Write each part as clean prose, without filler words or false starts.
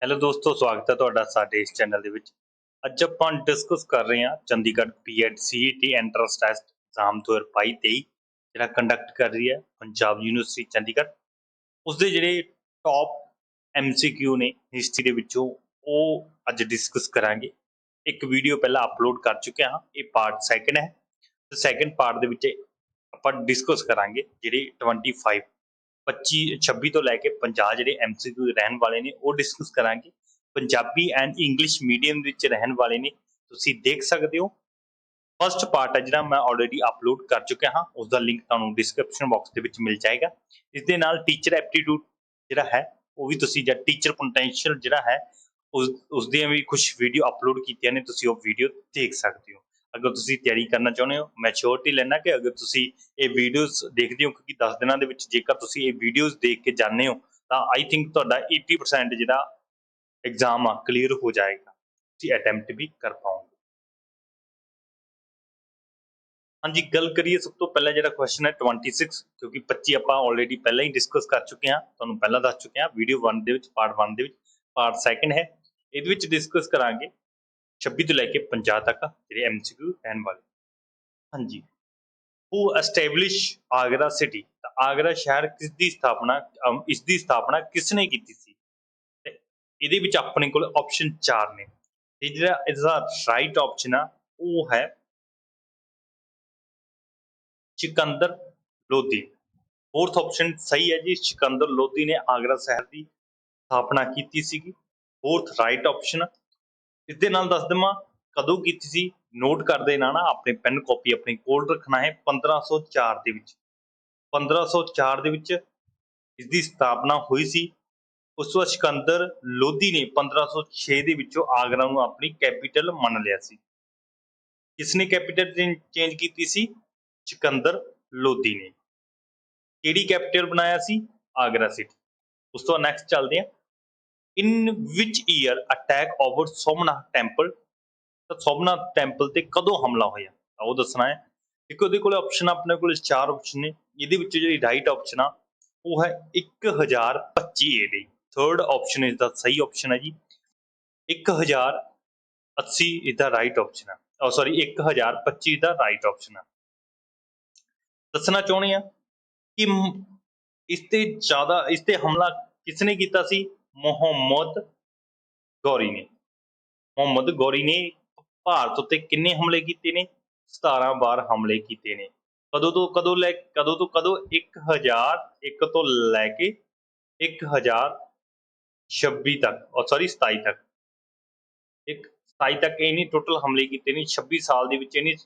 Hello ਦੋਸਤੋ, ਸਵਾਗਤ ਹੈ ਤੁਹਾਡਾ ਸਾਡੇ ਇਸ ਚੈਨਲ ਦੇ ਵਿੱਚ। ਅੱਜ ਆਪਾਂ ਡਿਸਕਸ ਕਰ ਰਹੇ ਹਾਂ Chandigarh BEd CET entrance test exam 2022-23 ਜਿਹੜਾ ਕੰਡਕਟ ਕਰ ਰਹੀ ਹੈ ਪੰਜਾਬ ਯੂਨੀਵਰਸਿਟੀ ਚੰਡੀਗੜ੍ਹ। ਉਸਦੇ ਜਿਹੜੇ ਟੌਪ ਐਮਸੀਕਿਊ ਨੇ ਹਿਸਟਰੀ ਦੇ ਵਿੱਚੋਂ ਉਹ ਅੱਜ ਡਿਸਕਸ ਕਰਾਂਗੇ। ਇੱਕ ਵੀਡੀਓ ਪਹਿਲਾਂ ਅਪਲੋਡ ਕਰ ਚੁੱਕਿਆ ਹਾਂ, ਇਹ ਪਾਰਟ ਸੈਕਿੰਡ ਹੈ ਤੇ ਸੈਕਿੰਡ ਪਾਰਟ ਦੇ ਵਿੱਚ ਆਪਾਂ ਡਿਸਕਸ ਕਰਾਂਗੇ ਜਿਹੜੇ 25 26 ਤੋਂ ਲੈ ਕੇ 50 ਜਿਹੜੇ ਐਮਸੀਕਿਊ ਰਹਿਣ ਵਾਲੇ ਨੇ ਉਹ ਡਿਸਕਸ ਕਰਾਂਗੇ। ਪੰਜਾਬੀ ਐਂਡ ਇੰਗਲਿਸ਼ ਮੀਡੀਅਮ ਵਿੱਚ ਰਹਿਣ ਵਾਲੇ ਨੇ, ਤੁਸੀਂ ਦੇਖ ਸਕਦੇ ਹੋ। ਫਸਟ ਪਾਰਟ ਹੈ ਜਿਹੜਾ ਮੈਂ ਆਲਰੇਡੀ ਅਪਲੋਡ ਕਰ ਚੁੱਕਿਆ ਹਾਂ, ਉਸ ਦਾ ਲਿੰਕ ਤੁਹਾਨੂੰ ਡਿਸਕ੍ਰਿਪਸ਼ਨ ਬਾਕਸ ਦੇ ਵਿੱਚ ਮਿਲ ਜਾਏਗਾ। ਇਸ ਦੇ ਨਾਲ ਟੀਚਰ ਐਪਟੀਟਿਊਡ ਜਿਹੜਾ ਹੈ ਉਹ ਵੀ ਤੁਸੀਂ, ਜਾਂ ਟੀਚਰ ਪੋਟੈਂਸ਼ੀਅਲ ਜਿਹੜਾ ਹੈ ਉਸ ਦੀਆਂ ਵੀ ਕੁਝ ਵੀਡੀਓ ਅਪਲੋਡ ਕੀਤੀਆਂ ਨੇ, ਤੁਸੀਂ ਉਹ ਵੀਡੀਓ ਦੇਖ ਸਕਦੇ ਹੋ। ਅਗਰ ਤੁਸੀਂ ਤਿਆਰੀ ਕਰਨਾ ਚਾਹੁੰਦੇ ਹੋ, ਮੈਂ ਸ਼ੋਰਟੀ ਲੈਣਾ ਕਿ ਅਗਰ ਤੁਸੀਂ ਇਹ ਵੀਡੀਓਜ਼ ਦੇਖਦੇ ਹੋ, ਕਿਉਂਕਿ 10 ਦਿਨਾਂ ਦੇ ਵਿੱਚ ਜੇਕਰ ਤੁਸੀਂ ਇਹ ਵੀਡੀਓਜ਼ ਦੇਖ ਕੇ ਜਾਂਦੇ ਹੋ ਤਾਂ ਆਈ ਥਿੰਕ ਤੁਹਾਡਾ 80% ਜਿਹੜਾ ਐਗਜ਼ਾਮ ਆ ਕਲੀਅਰ ਹੋ ਜਾਏਗਾ, ਤੁਸੀਂ ਅਟੈਂਪਟ ਵੀ ਕਰ ਪਾਓਗੇ। ਹਾਂਜੀ, ਗੱਲ ਕਰੀਏ ਸਭ ਤੋਂ ਪਹਿਲਾਂ ਜਿਹੜਾ ਕੁਐਸਚਨ ਹੈ 26, ਕਿਉਂਕਿ 25 ਆਪਾਂ ਆਲਰੇਡੀ ਪਹਿਲਾਂ ਹੀ ਡਿਸਕਸ ਕਰ ਚੁੱਕੇ ਹਾਂ, ਤੁਹਾਨੂੰ ਪਹਿਲਾਂ ਦੱਸ ਚੁੱਕੇ ਹਾਂ ਵੀਡੀਓ 1 ਦੇ ਵਿੱਚ, ਪਾਰਟ 1 ਦੇ ਵਿੱਚ। ਪਾਰਟ ਸੈਕਿੰਡ ਹੈ, ਇਹਦੇ ਵਿੱਚ ਡਿਸਕਸ ਕਰਾਂਗੇ 26 ਤੋਂ ਲੈ ਕੇ 50 ਤੱਕ ਜਿਹੜੇ ਐਮਸੀਕਿਊ ਰਹਿਣ ਵਾਲੇ। ਹਾਂਜੀ, ਹੂ ਐਸਟੈਬਲਿਸ਼ ਆਗਰਾ ਸਿਟੀ, ਤਾਂ ਆਗਰਾ ਸ਼ਹਿਰ ਕਿਸ ਦੀ ਸਥਾਪਨਾ, ਇਸ ਦੀ ਸਥਾਪਨਾ ਕਿਸ ਨੇ ਕੀਤੀ ਸੀ? ਤੇ ਇਹਦੇ ਵਿੱਚ ਆਪਣੇ ਕੋਲ ਆਪਸ਼ਨ 4 ਨੇ ਤੇ ਜਿਹੜਾ ਇਸਦਾ ਰਾਈਟ ਆਪਸ਼ਨ ਆ ਉਹ ਹੈ ਸਿਕੰਦਰ ਲੋਧੀ। ਫੋਰਥ ਆਪਸ਼ਨ ਸਹੀ ਹੈ ਜੀ, ਸਿਕੰਦਰ ਲੋਧੀ ਨੇ ਆਗਰਾ ਸ਼ਹਿਰ ਦੀ ਸਥਾਪਨਾ ਕੀਤੀ ਸੀਗੀ। Fourth right option. ਇਸ ਦੇ ਨਾਲ ਦੱਸ ਦੇਵਾਂ ਕਦੋਂ ਕੀਤੀ ਸੀ, ਨੋਟ ਕਰ ਦੇਣਾ ਨਾ, ਆਪਣੇ ਪੈਨ ਕਾਪੀ ਆਪਣੇ ਕੋਲ ਰੱਖਣਾ ਹੈ। 1504 ਦੇ ਵਿੱਚ, 1504 ਦੇ ਵਿੱਚ ਇਸ ਦੀ ਸਥਾਪਨਾ ਹੋਈ ਸੀ। ਉਸ ਤੋਂ ਬਾਅਦ ਸਿਕੰਦਰ ਲੋਧੀ ਨੇ 1506 ਦੇ ਵਿੱਚੋਂ ਆਗਰਾ ਨੂੰ ਆਪਣੀ ਕੈਪੀਟਲ ਮੰਨ ਲਿਆ ਸੀ। ਕਿਸਨੇ ਕੈਪੀਟਲ ਚੇਂਜ ਕੀਤੀ ਸੀ? ਸਿਕੰਦਰ ਲੋਧੀ ਨੇ। ਕਿਹੜੀ ਕੈਪੀਟਲ ਬਣਾਇਆ ਸੀ? ਆਗਰਾ ਸਿਟੀ। ਉਸ ਤੋਂ ਨੈਕਸਟ ਚੱਲਦੇ ਹਾਂ। In which year attack over Somnath temple, ਤਾਂ ਸੋਮਨਾਥ ਟੈਂਪਲ ਤੇ ਕਦੋਂ ਹਮਲਾ ਹੋਇਆ ਤਾਂ ਉਹ ਦੱਸਣਾ ਹੈ। ਇੱਕ ਉਹਦੇ ਕੋਲ ਆਪਸ਼ਨ, ਆਪਣੇ ਕੋਲ 4 ਆਪਸ਼ਨ ਨੇ, ਇਹਦੇ ਵਿੱਚ ਜਿਹੜੀ ਰਾਈਟ ਆਪਸ਼ਨ ਆ ਉਹ ਹੈ 1025 ਏਡੀ। ਥਰਡ ਆਪਸ਼ਨ ਇਸ ਦਾ ਸਹੀ ਆਪਸ਼ਨ ਹੈ ਜੀ, 1080 ਇਹਦਾ ਰਾਈਟ ਆਪਸ਼ਨ ਹੈ। ਸੌਰੀ, 1025 ਦਾ ਰਾਈਟ ਆਪਸ਼ਨ ਹੈ। ਦੱਸਣਾ ਚਾਹੁੰਦੇ ਆ ਕਿ ਇਸ ਤੇ ਹਮਲਾ ਕਿਸਨੇ ਕੀਤਾ ਸੀ? ਮੁਹੰਮਦ ਗੌਰੀ ਨੇ। ਮੁਹੰਮਦ ਗੌਰੀ ਨੇ ਭਾਰਤ ਉੱਤੇ ਕਿੰਨੇ ਹਮਲੇ ਕੀਤੇ ਨੇ? 17 ਵਾਰ ਹਮਲੇ ਕੀਤੇ ਨੇ। ਕਦੋਂ ਤੋਂ ਕਦੋਂ 1001 ਤੋਂ ਲੈ ਕੇ 1026 ਤੱਕ, ਸੌਰੀ 27 ਤੱਕ। 27 ਤੱਕ ਇਹਨੇ ਟੋਟਲ ਹਮਲੇ ਕੀਤੇ ਨੇ। 26 ਸਾਲ ਦੇ ਵਿੱਚ ਇਹਨੇ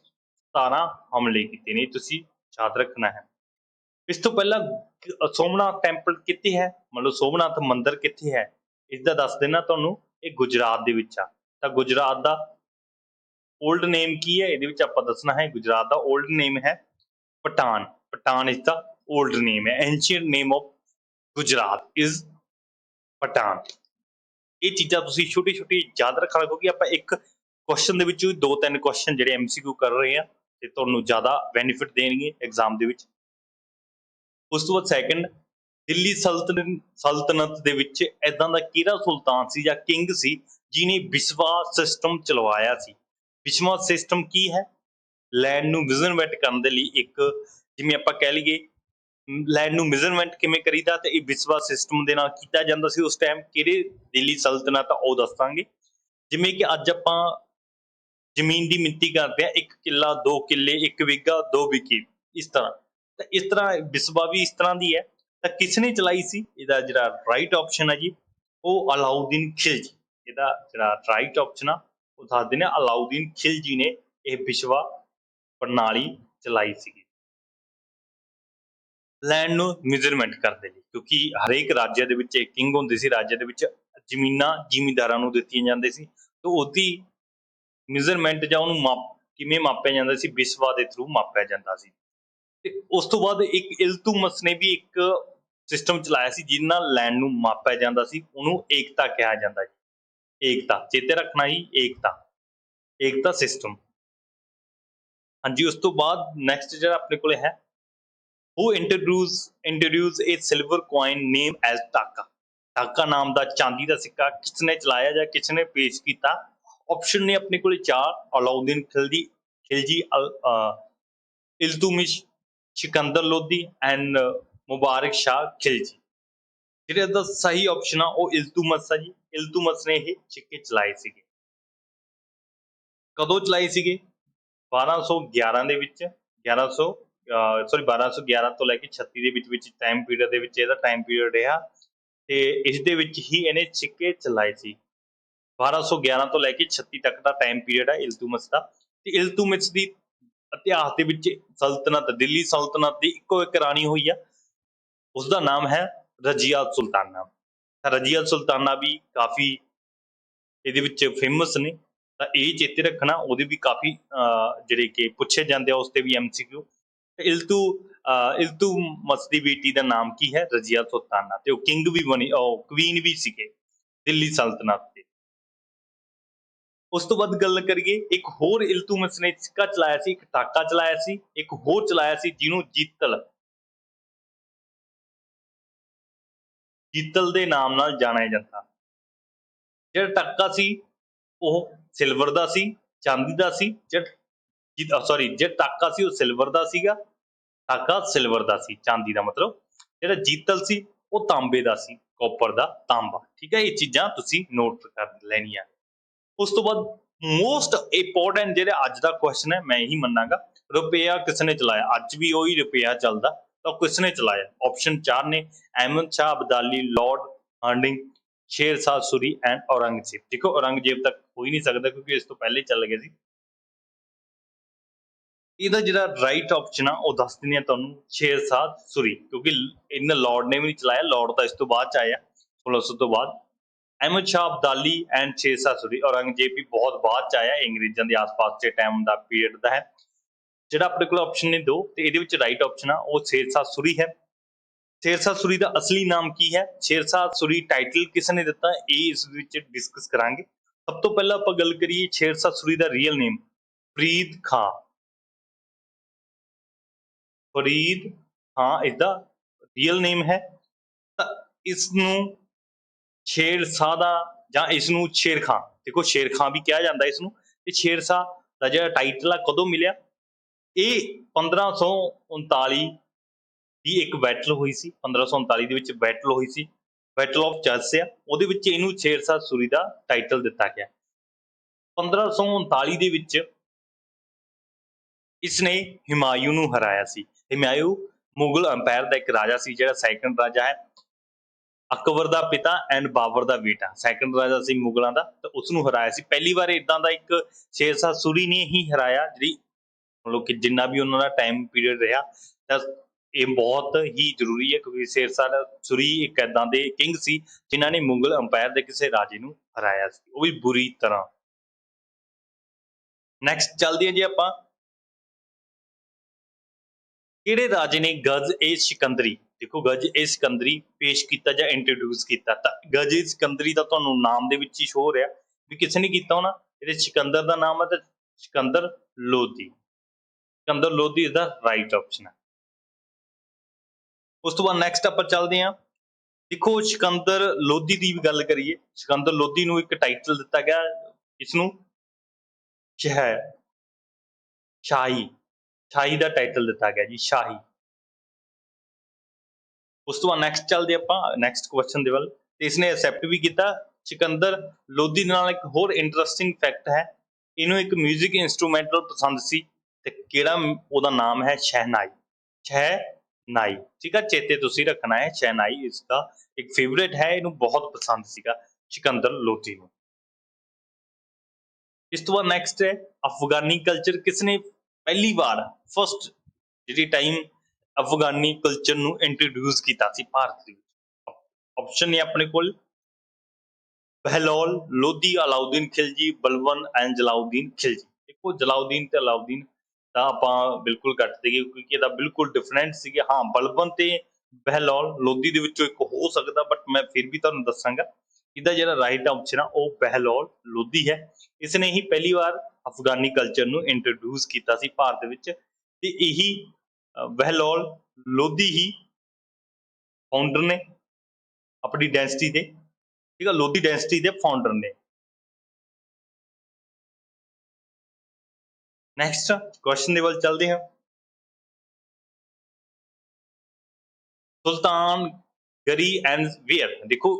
17 ਹਮਲੇ ਕੀਤੇ ਨੇ, ਤੁਸੀਂ ਯਾਦ ਰੱਖਣਾ ਹੈ। ਇਸ ਤੋਂ ਪਹਿਲਾਂ ਸੋਮਨਾਥ ਟੈਂਪਲ ਕਿੱਥੇ ਹੈ, ਮਤਲਬ ਸੋਮਨਾਥ ਮੰਦਿਰ ਕਿੱਥੇ ਹੈ, ਇਸਦਾ ਦੱਸ ਦੇਣਾ ਤੁਹਾਨੂੰ। ਇਹ ਗੁਜਰਾਤ ਦੇ ਵਿੱਚ ਆ। ਤਾਂ ਗੁਜਰਾਤ ਦਾ ਓਲਡ ਨੇਮ ਕੀ ਹੈ, ਇਹਦੇ ਵਿੱਚ ਆਪਾਂ ਦੱਸਣਾ ਹੈ। ਗੁਜਰਾਤ ਦਾ ਓਲਡ ਨੇਮ ਹੈ Patan. Patan is the old name ਹੈ। Ancient name of Gujarat is Patan. ਇਹ ਚੀਜ਼ਾਂ ਤੁਸੀਂ ਛੋਟੀ ਛੋਟੀ ਯਾਦ ਰੱਖਣਾ, ਕਿਉਂਕਿ ਆਪਾਂ ਇੱਕ ਕੁਐਸਚਨ ਦੇ ਵਿੱਚ 2-3 ਕੁਐਸਚਨ ਜਿਹੜੇ ਐਮਸੀਕਿਊ ਕਰ ਰਹੇ ਆ ਤੇ ਤੁਹਾਨੂੰ ਜ਼ਿਆਦਾ ਬੈਨੀਫਿਟ ਦੇਣਗੇ ਐਗਜ਼ਾਮ ਦੇ ਵਿੱਚ। ਉਸ ਤੋਂ ਬਾਅਦ ਸੈਕਿੰਡ, ਦਿੱਲੀ ਸਲਤਨਤ ਦੇ ਵਿੱਚ ਏਦਾਂ ਦਾ ਕਿਹੜਾ ਸੁਲਤਾਨ ਸੀ ਜਾਂ ਕਿੰਗ ਸੀ ਜਿਹਨੇ ਵਿਸਵਾ ਸਿਸਟਮ ਚਲਵਾਇਆ ਸੀ? ਵਿਸਵਾ ਸਿਸਟਮ ਕੀ ਹੈ? ਲੈਂਡ ਨੂੰ ਮੇਜ਼ਰਮੈਂਟ ਕਰਨ ਦੇ ਲਈ ਇੱਕ, ਜਿਵੇਂ ਆਪਾਂ ਕਹਿ ਲਈਏ ਲੈਂਡ ਨੂੰ ਮੇਜ਼ਰਮੈਂਟ ਕਿਵੇਂ ਕਰੀਦਾ, ਤੇ ਇਹ ਵਿਸਵਾ ਸਿਸਟਮ ਦੇ ਨਾਲ ਕੀਤਾ ਜਾਂਦਾ ਸੀ ਉਸ ਟਾਈਮ। ਕਿਹੜੇ ਦਿੱਲੀ ਸਲਤਨਤ ਆ ਉਹ ਦੱਸਾਂਗੇ। ਜਿਵੇਂ ਕਿ ਅੱਜ ਆਪਾਂ ਜ਼ਮੀਨ ਦੀ ਮਿਣਤੀ ਕਰਦੇ ਆ, 1 ਕਿੱਲਾ 2 ਕਿੱਲੇ, 1 ਵਿਗਾ 2 ਵਿਗੇ, ਇਸ ਤਰ੍ਹਾਂ। ਤਾਂ ਇਸ ਤਰ੍ਹਾਂ ਵਿਸਵਾ ਵੀ ਇਸ ਤਰ੍ਹਾਂ ਦੀ ਹੈ। ਤਾਂ ਕਿਸਨੇ ਚਲਾਈ ਸੀ? ਇਹਦਾ ਜਿਹੜਾ ਰਾਈਟ ਆਪਸ਼ਨ ਹੈ ਜੀ ਉਹ ਅਲਾਉਦੀਨ ਖਿਲਜੀ। ਇਹਦਾ ਜਿਹੜਾ ਰਾਈਟ ਆਪਸ਼ਨ ਆ ਉਹ ਦੱਸ ਦਿੰਦੇ ਅਲਾਉਦੀਨ ਖਿਲਜੀ ਨੇ ਇਹ ਵਿਸਵਾ ਪ੍ਰਣਾਲੀ ਚਲਾਈ ਸੀਗੀ ਲੈਂਡ ਨੂੰ ਮੇਜ਼ਰਮੈਂਟ ਕਰਦੇ ਲਈ। ਕਿਉਂਕਿ ਹਰੇਕ ਰਾਜ ਦੇ ਵਿੱਚ ਕਿੰਗ ਹੁੰਦੇ ਸੀ, ਰਾਜ ਦੇ ਵਿੱਚ ਜ਼ਮੀਨਾਂ ਜ਼ਿਮੀਂਦਾਰਾਂ ਨੂੰ ਦਿੱਤੀਆਂ ਜਾਂਦੀਆਂ ਸੀ, ਤੇ ਉਹਦੀ ਮੇਜ਼ਰਮੈਂਟ ਜਾਂ ਉਹਨੂੰ ਕਿਵੇਂ ਮਾਪਿਆ ਜਾਂਦਾ ਸੀ? ਵਿਸਵਾ ਦੇ ਥਰੂ ਮਾਪਿਆ ਜਾਂਦਾ ਸੀ। ਤੇ ਉਸ ਤੋਂ ਬਾਅਦ ਇੱਕ ਇਲਤੁਤਮਸ ਨੇ ਵੀ ਇੱਕ ਸਿਸਟਮ ਚਲਾਇਆ ਸੀ ਜਿਹਦੇ ਨਾਲ ਲੈਂਡ ਨੂੰ ਮਾਪਿਆ ਜਾਂਦਾ ਸੀ, ਉਹਨੂੰ ਏਕਤਾ ਕਿਹਾ ਜਾਂਦਾ ਜੀ। ਏਕਤਾ ਚੇਤੇ ਰੱਖਣਾ ਜੀ, ਏਕਤਾ ਸਿਸਟਮ। ਹਾਂਜੀ, ਉਸ ਤੋਂ ਬਾਅਦ ਨੈਕਸਟ ਜਿਹੜਾ ਆਪਣੇ ਕੋਲ ਹੈ, who introduce a silver coin named as taka। Dhaka ਨਾਮ ਦਾ ਚਾਂਦੀ ਦਾ ਸਿੱਕਾ ਕਿਸਨੇ ਚਲਾਇਆ ਜਾਂ ਕਿਸਨੇ ਪੇਸ਼ ਕੀਤਾ? ਆਪਸ਼ਨ ਨੇ ਆਪਣੇ ਕੋਲ 4 ਅਲਾਉਦੀਨ ਖਿਲਜੀ, ਇਲਤੁਤਮਿਸ਼, ਸਿਕੰਦਰ ਲੋਧੀ ਐਂਡ ਮੁਬਾਰਕ ਸ਼ਾਹ ਖਿਲਜੀ। ਜਿਹੜਾ ਦਾ ਸਹੀ ਆਪਸ਼ਨ ਆ ਉਹ ਇਲਤੁਤਮਸ ਆ ਜੀ। ਇਲਤੁਤਮਸ ਨੇ ਇਹ ਸਿੱਕੇ ਚਲਾਏ ਸੀਗੇ। ਕਦੋਂ ਚਲਾਏ ਸੀਗੇ? 1211 ਦੇ ਵਿੱਚ 1211 ਤੋਂ ਲੈ ਕੇ 36 ਦੇ ਵਿੱਚ ਟਾਈਮ ਪੀਰੀਅਡ ਦੇ ਵਿੱਚ ਇਹਦਾ ਟਾਈਮ ਪੀਰੀਅਡ ਰਿਹਾ ਤੇ ਇਸ ਦੇ ਵਿੱਚ ਹੀ ਇਹਨੇ ਸਿੱਕੇ ਚਲਾਏ ਸੀ। 1211 ਤੋਂ ਲੈ ਕੇ 36 ਤੱਕ ਦਾ ਟਾਈਮ ਪੀਰੀਅਡ ਹੈ ਇਲਤੁਤਮਸ ਦਾ। ਤੇ ਇਲਤੁਤਮਸ ਦੀ ਇਤਿਹਾਸ ਦੇ ਵਿੱਚ ਸਲਤਨਤ, ਦਿੱਲੀ ਸਲਤਨਤ ਦੀ ਇੱਕੋ ਇੱਕ ਰਾਣੀ ਹੋਈ ਆ, ਉਸਦਾ ਨਾਮ ਹੈ ਰਜੀਆ ਸੁਲਤਾਨਾ। ਰਜੀਆ ਸੁਲਤਾਨਾ ਵੀ ਕਾਫੀ ਇਹਦੇ ਵਿੱਚ ਫੇਮਸ ਨੇ, ਤਾਂ ਇਹ ਚੇਤੇ ਰੱਖਣਾ। ਉਹਦੇ ਵੀ ਕਾਫੀ ਜਿਹੜੇ ਕਿ ਪੁੱਛੇ ਜਾਂਦੇ ਆ, ਉਸ ਤੇ ਵੀ MCQ। ਇਲਤੁਤਮਸ ਦੀ ਬੇਟੀ ਦਾ ਨਾਮ ਕੀ ਹੈ? ਰਜੀਆ ਸੁਲਤਾਨਾ। ਤੇ ਉਹ ਕਿੰਗ ਵੀ ਬਣੀ, ਕੁਈਨ ਵੀ ਸੀਗੇ ਦਿੱਲੀ ਸਲਤਨਤ ਦੇ। ਉਸ ਤੋਂ ਬਾਅਦ ਗੱਲ ਕਰੀਏ, ਇੱਕ ਹੋਰ ਇਲਤੁਤਮਸ ਨੇ ਸਿੱਕਾ ਚਲਾਇਆ ਸੀ, ਇੱਕ ਟਾਕਾ ਚਲਾਇਆ ਸੀ, ਇੱਕ ਹੋਰ ਚਲਾਇਆ ਸੀ ਜਿਹਨੂੰ ਜੀਤਲ ਦੇ ਨਾਮ ਨਾਲ ਜਾਣਿਆ ਜਾਂਦਾ। ਜਿਹੜਾ ਟਾਕਾ ਸੀ ਉਹ ਸਿਲਵਰ ਦਾ ਸੀ, ਚਾਂਦੀ ਦਾ ਸੀ। ਜਿਹੜਾ ਟਾਕਾ ਸੀ ਉਹ ਸਿਲਵਰ ਦਾ ਸੀਗਾ, ਟਾਕਾ ਸਿਲਵਰ ਦਾ ਸੀ, ਚਾਂਦੀ ਦਾ ਮਤਲਬ। ਜਿਹੜਾ ਜੀਤਲ ਸੀ ਉਹ ਤਾਂਬੇ ਦਾ ਸੀ, ਕਾਪਰ ਦਾ, ਤਾਂਬਾ। ਠੀਕ ਹੈ, ਇਹ ਚੀਜ਼ਾਂ ਤੁਸੀਂ ਨੋਟ ਕਰ ਲੈਣੀਆਂ। ਉਸ ਤੋਂ ਬਾਅਦ ਮੋਸਟ ਇੰਪੋਰਟੈਂਟ ਜਿਹੜਾ ਅੱਜ ਦਾ ਕੁਐਸਚਨ ਹੈ, ਮੈਂ ਇਹੀ ਮੰਨਾਂਗਾ, ਰੁਪਇਆ ਕਿਸਨੇ ਚਲਾਇਆ? ਅੱਜ ਵੀ ਉਹੀ ਰੁਪਇਆ ਚੱਲਦਾ, ਤਾਂ ਕਿਸਨੇ ਚਲਾਇਆ? ਆਪਸ਼ਨ 4 ਨੇ, Ahmad Shah Abdali, Lord Hardinge, Sher Shah Suri and Aurangzeb. ਦੇਖੋ ਔਰੰਗਜ਼ੇਬ ਤੱਕ ਹੋ ਹੀ ਨਹੀਂ ਸਕਦਾ ਕਿਉਂਕਿ ਇਸ ਤੋਂ ਪਹਿਲੇ ਚੱਲ ਗਏ ਸੀ। ਇਹਦਾ ਜਿਹੜਾ ਰਾਈਟ ਆਪਸ਼ਨ ਆ ਉਹ ਦੱਸ ਦਿੰਦੇ ਆ ਤੁਹਾਨੂੰ, ਸ਼ੇਰ ਸ਼ਾਹ ਸੂਰੀ, ਕਿਉਂਕਿ ਇਹਨਾਂ ਲਾਰਡ ਨੇ ਵੀ ਨਹੀਂ ਚਲਾਇਆ, ਲਾਰਡ ਤਾਂ ਇਸ ਤੋਂ ਬਾਅਦ ਚ ਆਇਆ 1600 ਤੋਂ ਬਾਅਦ। ਅਹਿਮਦ ਸ਼ਾਹ ਅਬਦਾਲੀ ਐਂਡ ਸ਼ੇਰ ਸ਼ਾਹ ਸੂਰੀ। ਔਰੰਗਜ਼ੇਬ ਵੀ ਬਹੁਤ ਬਾਅਦ ਚ ਆਇਆ, ਅੰਗਰੇਜ਼ਾਂ ਦੇ ਆਸ-ਪਾਸ ਦੇ ਟਾਈਮ ਦਾ ਪੀਰੀਅਡ ਦਾ ਹੈ। ਜਿਹੜਾ ਆਪਣੇ ਕੋਲ ਆਪਸ਼ਨ ਨੇ 2, ਤੇ ਇਹਦੇ ਵਿੱਚ ਰਾਈਟ ਆਪਸ਼ਨ ਆ ਉਹ ਸ਼ੇਰ ਸ਼ਾਹ ਸੂਰੀ ਹੈ। ਸ਼ੇਰ ਸ਼ਾਹ ਸੂਰੀ ਦਾ ਅਸਲੀ ਨਾਮ ਕੀ ਹੈ? ਸ਼ੇਰ ਸ਼ਾਹ ਸੂਰੀ ਟਾਈਟਲ ਕਿਸ ਨੇ ਦਿੱਤਾ, ਇਹ ਇਸ ਵਿੱਚ ਡਿਸਕਸ ਕਰਾਂਗੇ। ਸਭ ਤੋਂ ਪਹਿਲਾਂ ਆਪਾਂ ਗੱਲ ਕਰੀਏ ਸ਼ੇਰ ਸ਼ਾਹ ਸੂਰੀ ਦਾ ਰੀਅਲ ਨੇਮ, ਫਰੀਦ ਖਾਂ। ਫਰੀਦ ਖਾਂ ਇਸਦਾ ਰੀਅਲ ਨੇਮ ਹੈ। ਤਾਂ ਇਸ ਨੂੰ ਸ਼ੇਰ ਸ਼ਾਹ ਦਾ ਜਾਂ ਇਸ ਨੂੰ ਸ਼ੇਰ ਖਾਂ, ਦੇਖੋ ਸ਼ੇਰ ਖਾਂ ਵੀ ਕਿਹਾ ਜਾਂਦਾ ਇਸ ਨੂੰ। ਤੇ ਸ਼ੇਰ ਸ਼ਾਹ ਦਾ ਜਿਹੜਾ ਟਾਈਟਲ ਆ ਕਦੋਂ ਮਿਲਿਆ? ਇਹ 1539 ਦੀ ਇੱਕ ਬੈਟਲ ਹੋਈ ਸੀ। 1539 ਦੇ ਵਿੱਚ ਬੈਟਲ ਹੋਈ ਸੀ, ਬੈਟਲ ਆਫ ਚਰਸ ਆ, ਉਹਦੇ ਵਿੱਚ ਇਹਨੂੰ ਸ਼ੇਰ ਸ਼ਾਹ ਸੂਰੀ ਦਾ ਟਾਈਟਲ ਦਿੱਤਾ ਗਿਆ। 1539 ਦੇ ਵਿੱਚ ਇਸਨੇ ਹਿਮਾਯੂ ਨੂੰ ਹਰਾਇਆ ਸੀ। ਹਿਮਾਯੂ ਮੁਗਲ ਅੰਪਾਇਰ ਦਾ ਇੱਕ ਰਾਜਾ ਸੀ, ਜਿਹੜਾ ਸੈਕੰਡ ਰਾਜਾ ਹੈ, ਅਕਬਰ ਦਾ ਪਿਤਾ ਐਂਡ ਬਾਬਰ ਦਾ ਬੇਟਾ, ਸੈਕੰਡ ਰਾਜਾ ਸੀ ਮੁਗਲਾਂ ਦਾ, ਤੇ ਉਸ ਨੂੰ ਹਰਾਇਆ ਸੀ। ਪਹਿਲੀ ਵਾਰ ਇਦਾਂ ਦਾ ਇੱਕ ਸ਼ੇਰ ਸ਼ਾਹ ਸੂਰੀ ਨੇ ਹੀ ਹਰਾਇਆ, ਜਿਹੜੀ ਮਤਲਬ ਕਿ ਜਿੰਨਾ ਵੀ ਉਹਨਾਂ ਦਾ ਟਾਈਮ ਪੀਰੀਅਡ ਰਿਹਾ। ਤਾਂ ਇਹ ਬਹੁਤ ਹੀ ਜ਼ਰੂਰੀ ਹੈ ਕਿਉਂਕਿ ਸ਼ੇਰ ਸ਼ਾਹ ਸੂਰੀ ਇੱਕ ਏਦਾਂ ਦੇ ਕਿੰਗ ਸੀ ਜਿਨ੍ਹਾਂ ਨੇ ਮੁਗਲ ਅੰਪਾਇਰ ਦੇ ਕਿਸੇ ਰਾਜੇ ਨੂੰ ਹਰਾਇਆ ਸੀ, ਉਹ ਵੀ ਬੁਰੀ ਤਰ੍ਹਾਂ। ਨੈਕਸਟ ਚੱਲਦੇ ਹਾਂ ਜੀ ਆਪਾਂ, ਕਿਹੜੇ ਰਾਜੇ ਨੇ ਗਜ਼ ਏ ਸਿਕੰਦਰੀ, ਦੇਖੋ ਗਜ਼ ਏ ਸਿਕੰਦਰੀ ਪੇਸ਼ ਕੀਤਾ ਜਾਂ ਇੰਟਰੋਡਿਊਸ ਕੀਤਾ? ਤਾਂ ਗਜ਼ ਏ ਸਿਕੰਦਰੀ ਦਾ ਤੁਹਾਨੂੰ ਨਾਮ ਦੇ ਵਿੱਚ ਹੀ ਸ਼ੋ ਹੋ ਰਿਹਾ ਵੀ ਕਿਸੇ ਨੇ ਕੀਤਾ ਹੋਣਾ। ਇਹਦੇ ਸਿਕੰਦਰ ਦਾ ਨਾਮ ਹੈ ਤਾਂ ਸਿਕੰਦਰ ਲੋਧੀ। ਸਿਕੰਦਰ ਲੋਧੀ ਇਸਦਾ ਰਾਈਟ ਆਪਸ਼ਨ ਹੈ। ਉਸ ਤੋਂ ਬਾਅਦ ਨੈਕਸਟ ਆਪਾਂ ਚੱਲਦੇ ਹਾਂ, ਦੇਖੋ ਸਿਕੰਦਰ ਲੋਧੀ ਦੀ ਵੀ ਗੱਲ ਕਰੀਏ। ਸਿਕੰਦਰ ਲੋਧੀ ਨੂੰ ਇੱਕ ਟਾਈਟਲ ਦਿੱਤਾ ਗਿਆ, ਇਸਨੂੰ ਸ਼ਾਹੀ ਦਾ ਟਾਈਟਲ ਦਿੱਤਾ ਗਿਆ ਜੀ, ਸ਼ਾਹੀ। ਉਸ ਤੋਂ ਬਾਅਦ ਨੈਕਸਟ ਚੱਲਦੇ ਆਪਾਂ ਨੈਕਸਟ ਕੁਐਸਚਨ ਦੇ ਵੱਲ, ਤੇ ਇਸਨੇ ਐਕਸੈਪਟ ਵੀ ਕੀਤਾ। ਸਿਕੰਦਰ ਲੋਧੀ ਨਾਲ ਇੱਕ ਹੋਰ ਇੰਟਰਸਟਿੰਗ ਫੈਕਟ ਹੈ, ਇਹਨੂੰ ਇੱਕ 뮤직 ਇੰਸਟਰੂਮੈਂਟਲ ਪਸੰਦ ਸੀ, ਤੇ ਕਿਹੜਾ ਉਹਦਾ ਨਾਮ ਹੈ? ਸ਼ਹਿਨਾਈ। ਸ਼ਹਿਨਾਈ, ਠੀਕ ਹੈ, ਚੇਤੇ ਤੁਸੀਂ ਰੱਖਣਾ ਹੈ, ਸ਼ਹਿਨਾਈ ਇਸਦਾ ਇੱਕ ਫੇਵਰੇਟ ਹੈ, ਇਹਨੂੰ ਬਹੁਤ ਪਸੰਦ ਸੀਗਾ ਸਿਕੰਦਰ ਲੋਧੀ ਨੂੰ। ਇਸ ਤੋਂ ਬਾਅਦ ਨੈਕਸਟ ਹੈ ਅਫਗਾਨੀ ਕਲਚਰ ਕਿਸਨੇ ਪਹਿਲੀ ਵਾਰ ਫਸਟ ਜਿਹੜੀ ਟਾਈਮ ਅਫਗਾਨੀ ਕਲਚਰ ਨੂੰ ਇੰਟਰੋਡਿਊਸ ਕੀਤਾ ਸੀ ਭਾਰਤ ਦੇ ਵਿੱਚ? ਆਪਸ਼ਨ ਨੇ ਆਪਣੇ ਕੋਲ ਬਹਿਲੋਲ ਲੋਧੀ, ਅਲਾਉਦੀਨ ਖਿਲਜੀ, ਬਲਬਨ ਐਂਡ ਜਲਾਉਦੀਨ ਖਿਲਜੀ। ਦੇਖੋ ਜਲਾਉਦੀਨ ਤੇ ਅਲਾਉਦੀਨ ਤਾਂ ਆਪਾਂ ਬਿਲਕੁਲ ਕੱਟ ਦੇਈਏ ਕਿਉਂਕਿ ਇਹਦਾ ਬਿਲਕੁਲ ਡਿਫਰੈਂਟ ਸੀਗੇ। ਹਾਂ, ਬਲਬਨ ਤੇ ਬਹਿਲੋਲ ਲੋਧੀ ਦੇ ਵਿੱਚੋਂ ਇੱਕ ਹੋ ਸਕਦਾ, ਬਟ ਮੈਂ ਫਿਰ ਵੀ ਤੁਹਾਨੂੰ ਦੱਸਾਂਗਾ ਇਹਦਾ ਜਿਹੜਾ ਰਾਈਟ ਆਪਸ਼ਨ ਆ ਉਹ ਬਹਿਲੋਲ ਲੋਧੀ ਹੈ। ਇਸਨੇ ਹੀ ਪਹਿਲੀ ਵਾਰ ਅਫਗਾਨੀ ਕਲਚਰ ਨੂੰ ਇੰਟਰੋਡਿਊਸ ਕੀਤਾ ਸੀ ਭਾਰਤ ਵਿੱਚ, ਤੇ ਇਹੀ ਬਹਿਲੋਲ ਲੋਧੀ ਹੀ ਫਾਊਂਡਰ ਨੇ ਆਪਣੀ ਡਾਇਨੈਸਟੀ ਦੇ, ਠੀਕ ਹੈ, ਲੋਧੀ ਡਾਇਨੈਸਟੀ ਦੇ ਫਾਊਂਡਰ ਨੇ। ਨੈਕਸਟ ਕੁਐਸਚਨ ਦੇ ਵੱਲ ਚੱਲਦੇ ਹਾਂ। ਸੁਲਤਾਨ ਗਰੀ ਐਂਡ ਵੇਅਰ, ਦੇਖੋ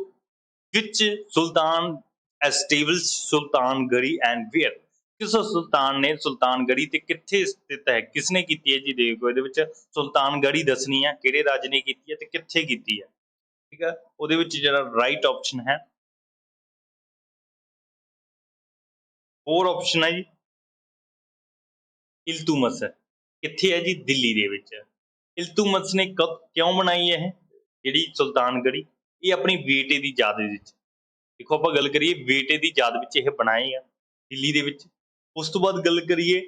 which sultan established sultanਗਰੀ and where, ਕਿਸ ਸੁਲਤਾਨ ਨੇ ਸੁਲਤਾਨਗਰੀ ਤੇ ਕਿੱਥੇ ਸਥਿਤ ਹੈ, ਕਿਸਨੇ ਕੀਤੀ ਹੈ ਜੀ। ਦੇਖੋ ਇਹਦੇ ਵਿੱਚ ਸੁਲਤਾਨਗਰੀ ਦੱਸਣੀ ਹੈ, ਕਿਹੜੇ ਰਾਜੇ ਨੇ ਕੀਤੀ ਹੈ ਤੇ ਕਿੱਥੇ ਕੀਤੀ ਹੈ, ਠੀਕ ਹੈ। ਉਹਦੇ ਵਿੱਚ ਜਿਹੜਾ ਰਾਈਟ ਆਪਸ਼ਨ ਹੈ, 4 ਆਪਸ਼ਨ ਹੈ ਜੀ। ਇਲਤੁਤਮਸ ਕਿੱਥੇ ਹੈ ਜੀ, ਦਿੱਲੀ ਦੇ ਵਿੱਚ। ਇਲਤੁਤਮਸ ਨੇ ਕਿਉਂ ਬਣਾਈ ਇਹ ਜਿਹੜੀ ਸੁਲਤਾਨਗਰੀ, ਇਹ ਆਪਣੀ ਬੇਟੇ ਦੀ ਯਾਦ ਵਿੱਚ। ਦੇਖੋ ਆਪਾਂ ਗੱਲ ਕਰੀਏ ਬੇਟੇ ਦੀ ਯਾਦ ਵਿੱਚ ਇਹ ਬਣਾਏ ਆ ਦਿੱਲੀ ਦੇ ਵਿੱਚ। ਉਸ ਤੋਂ ਬਾਅਦ ਗੱਲ ਕਰੀਏ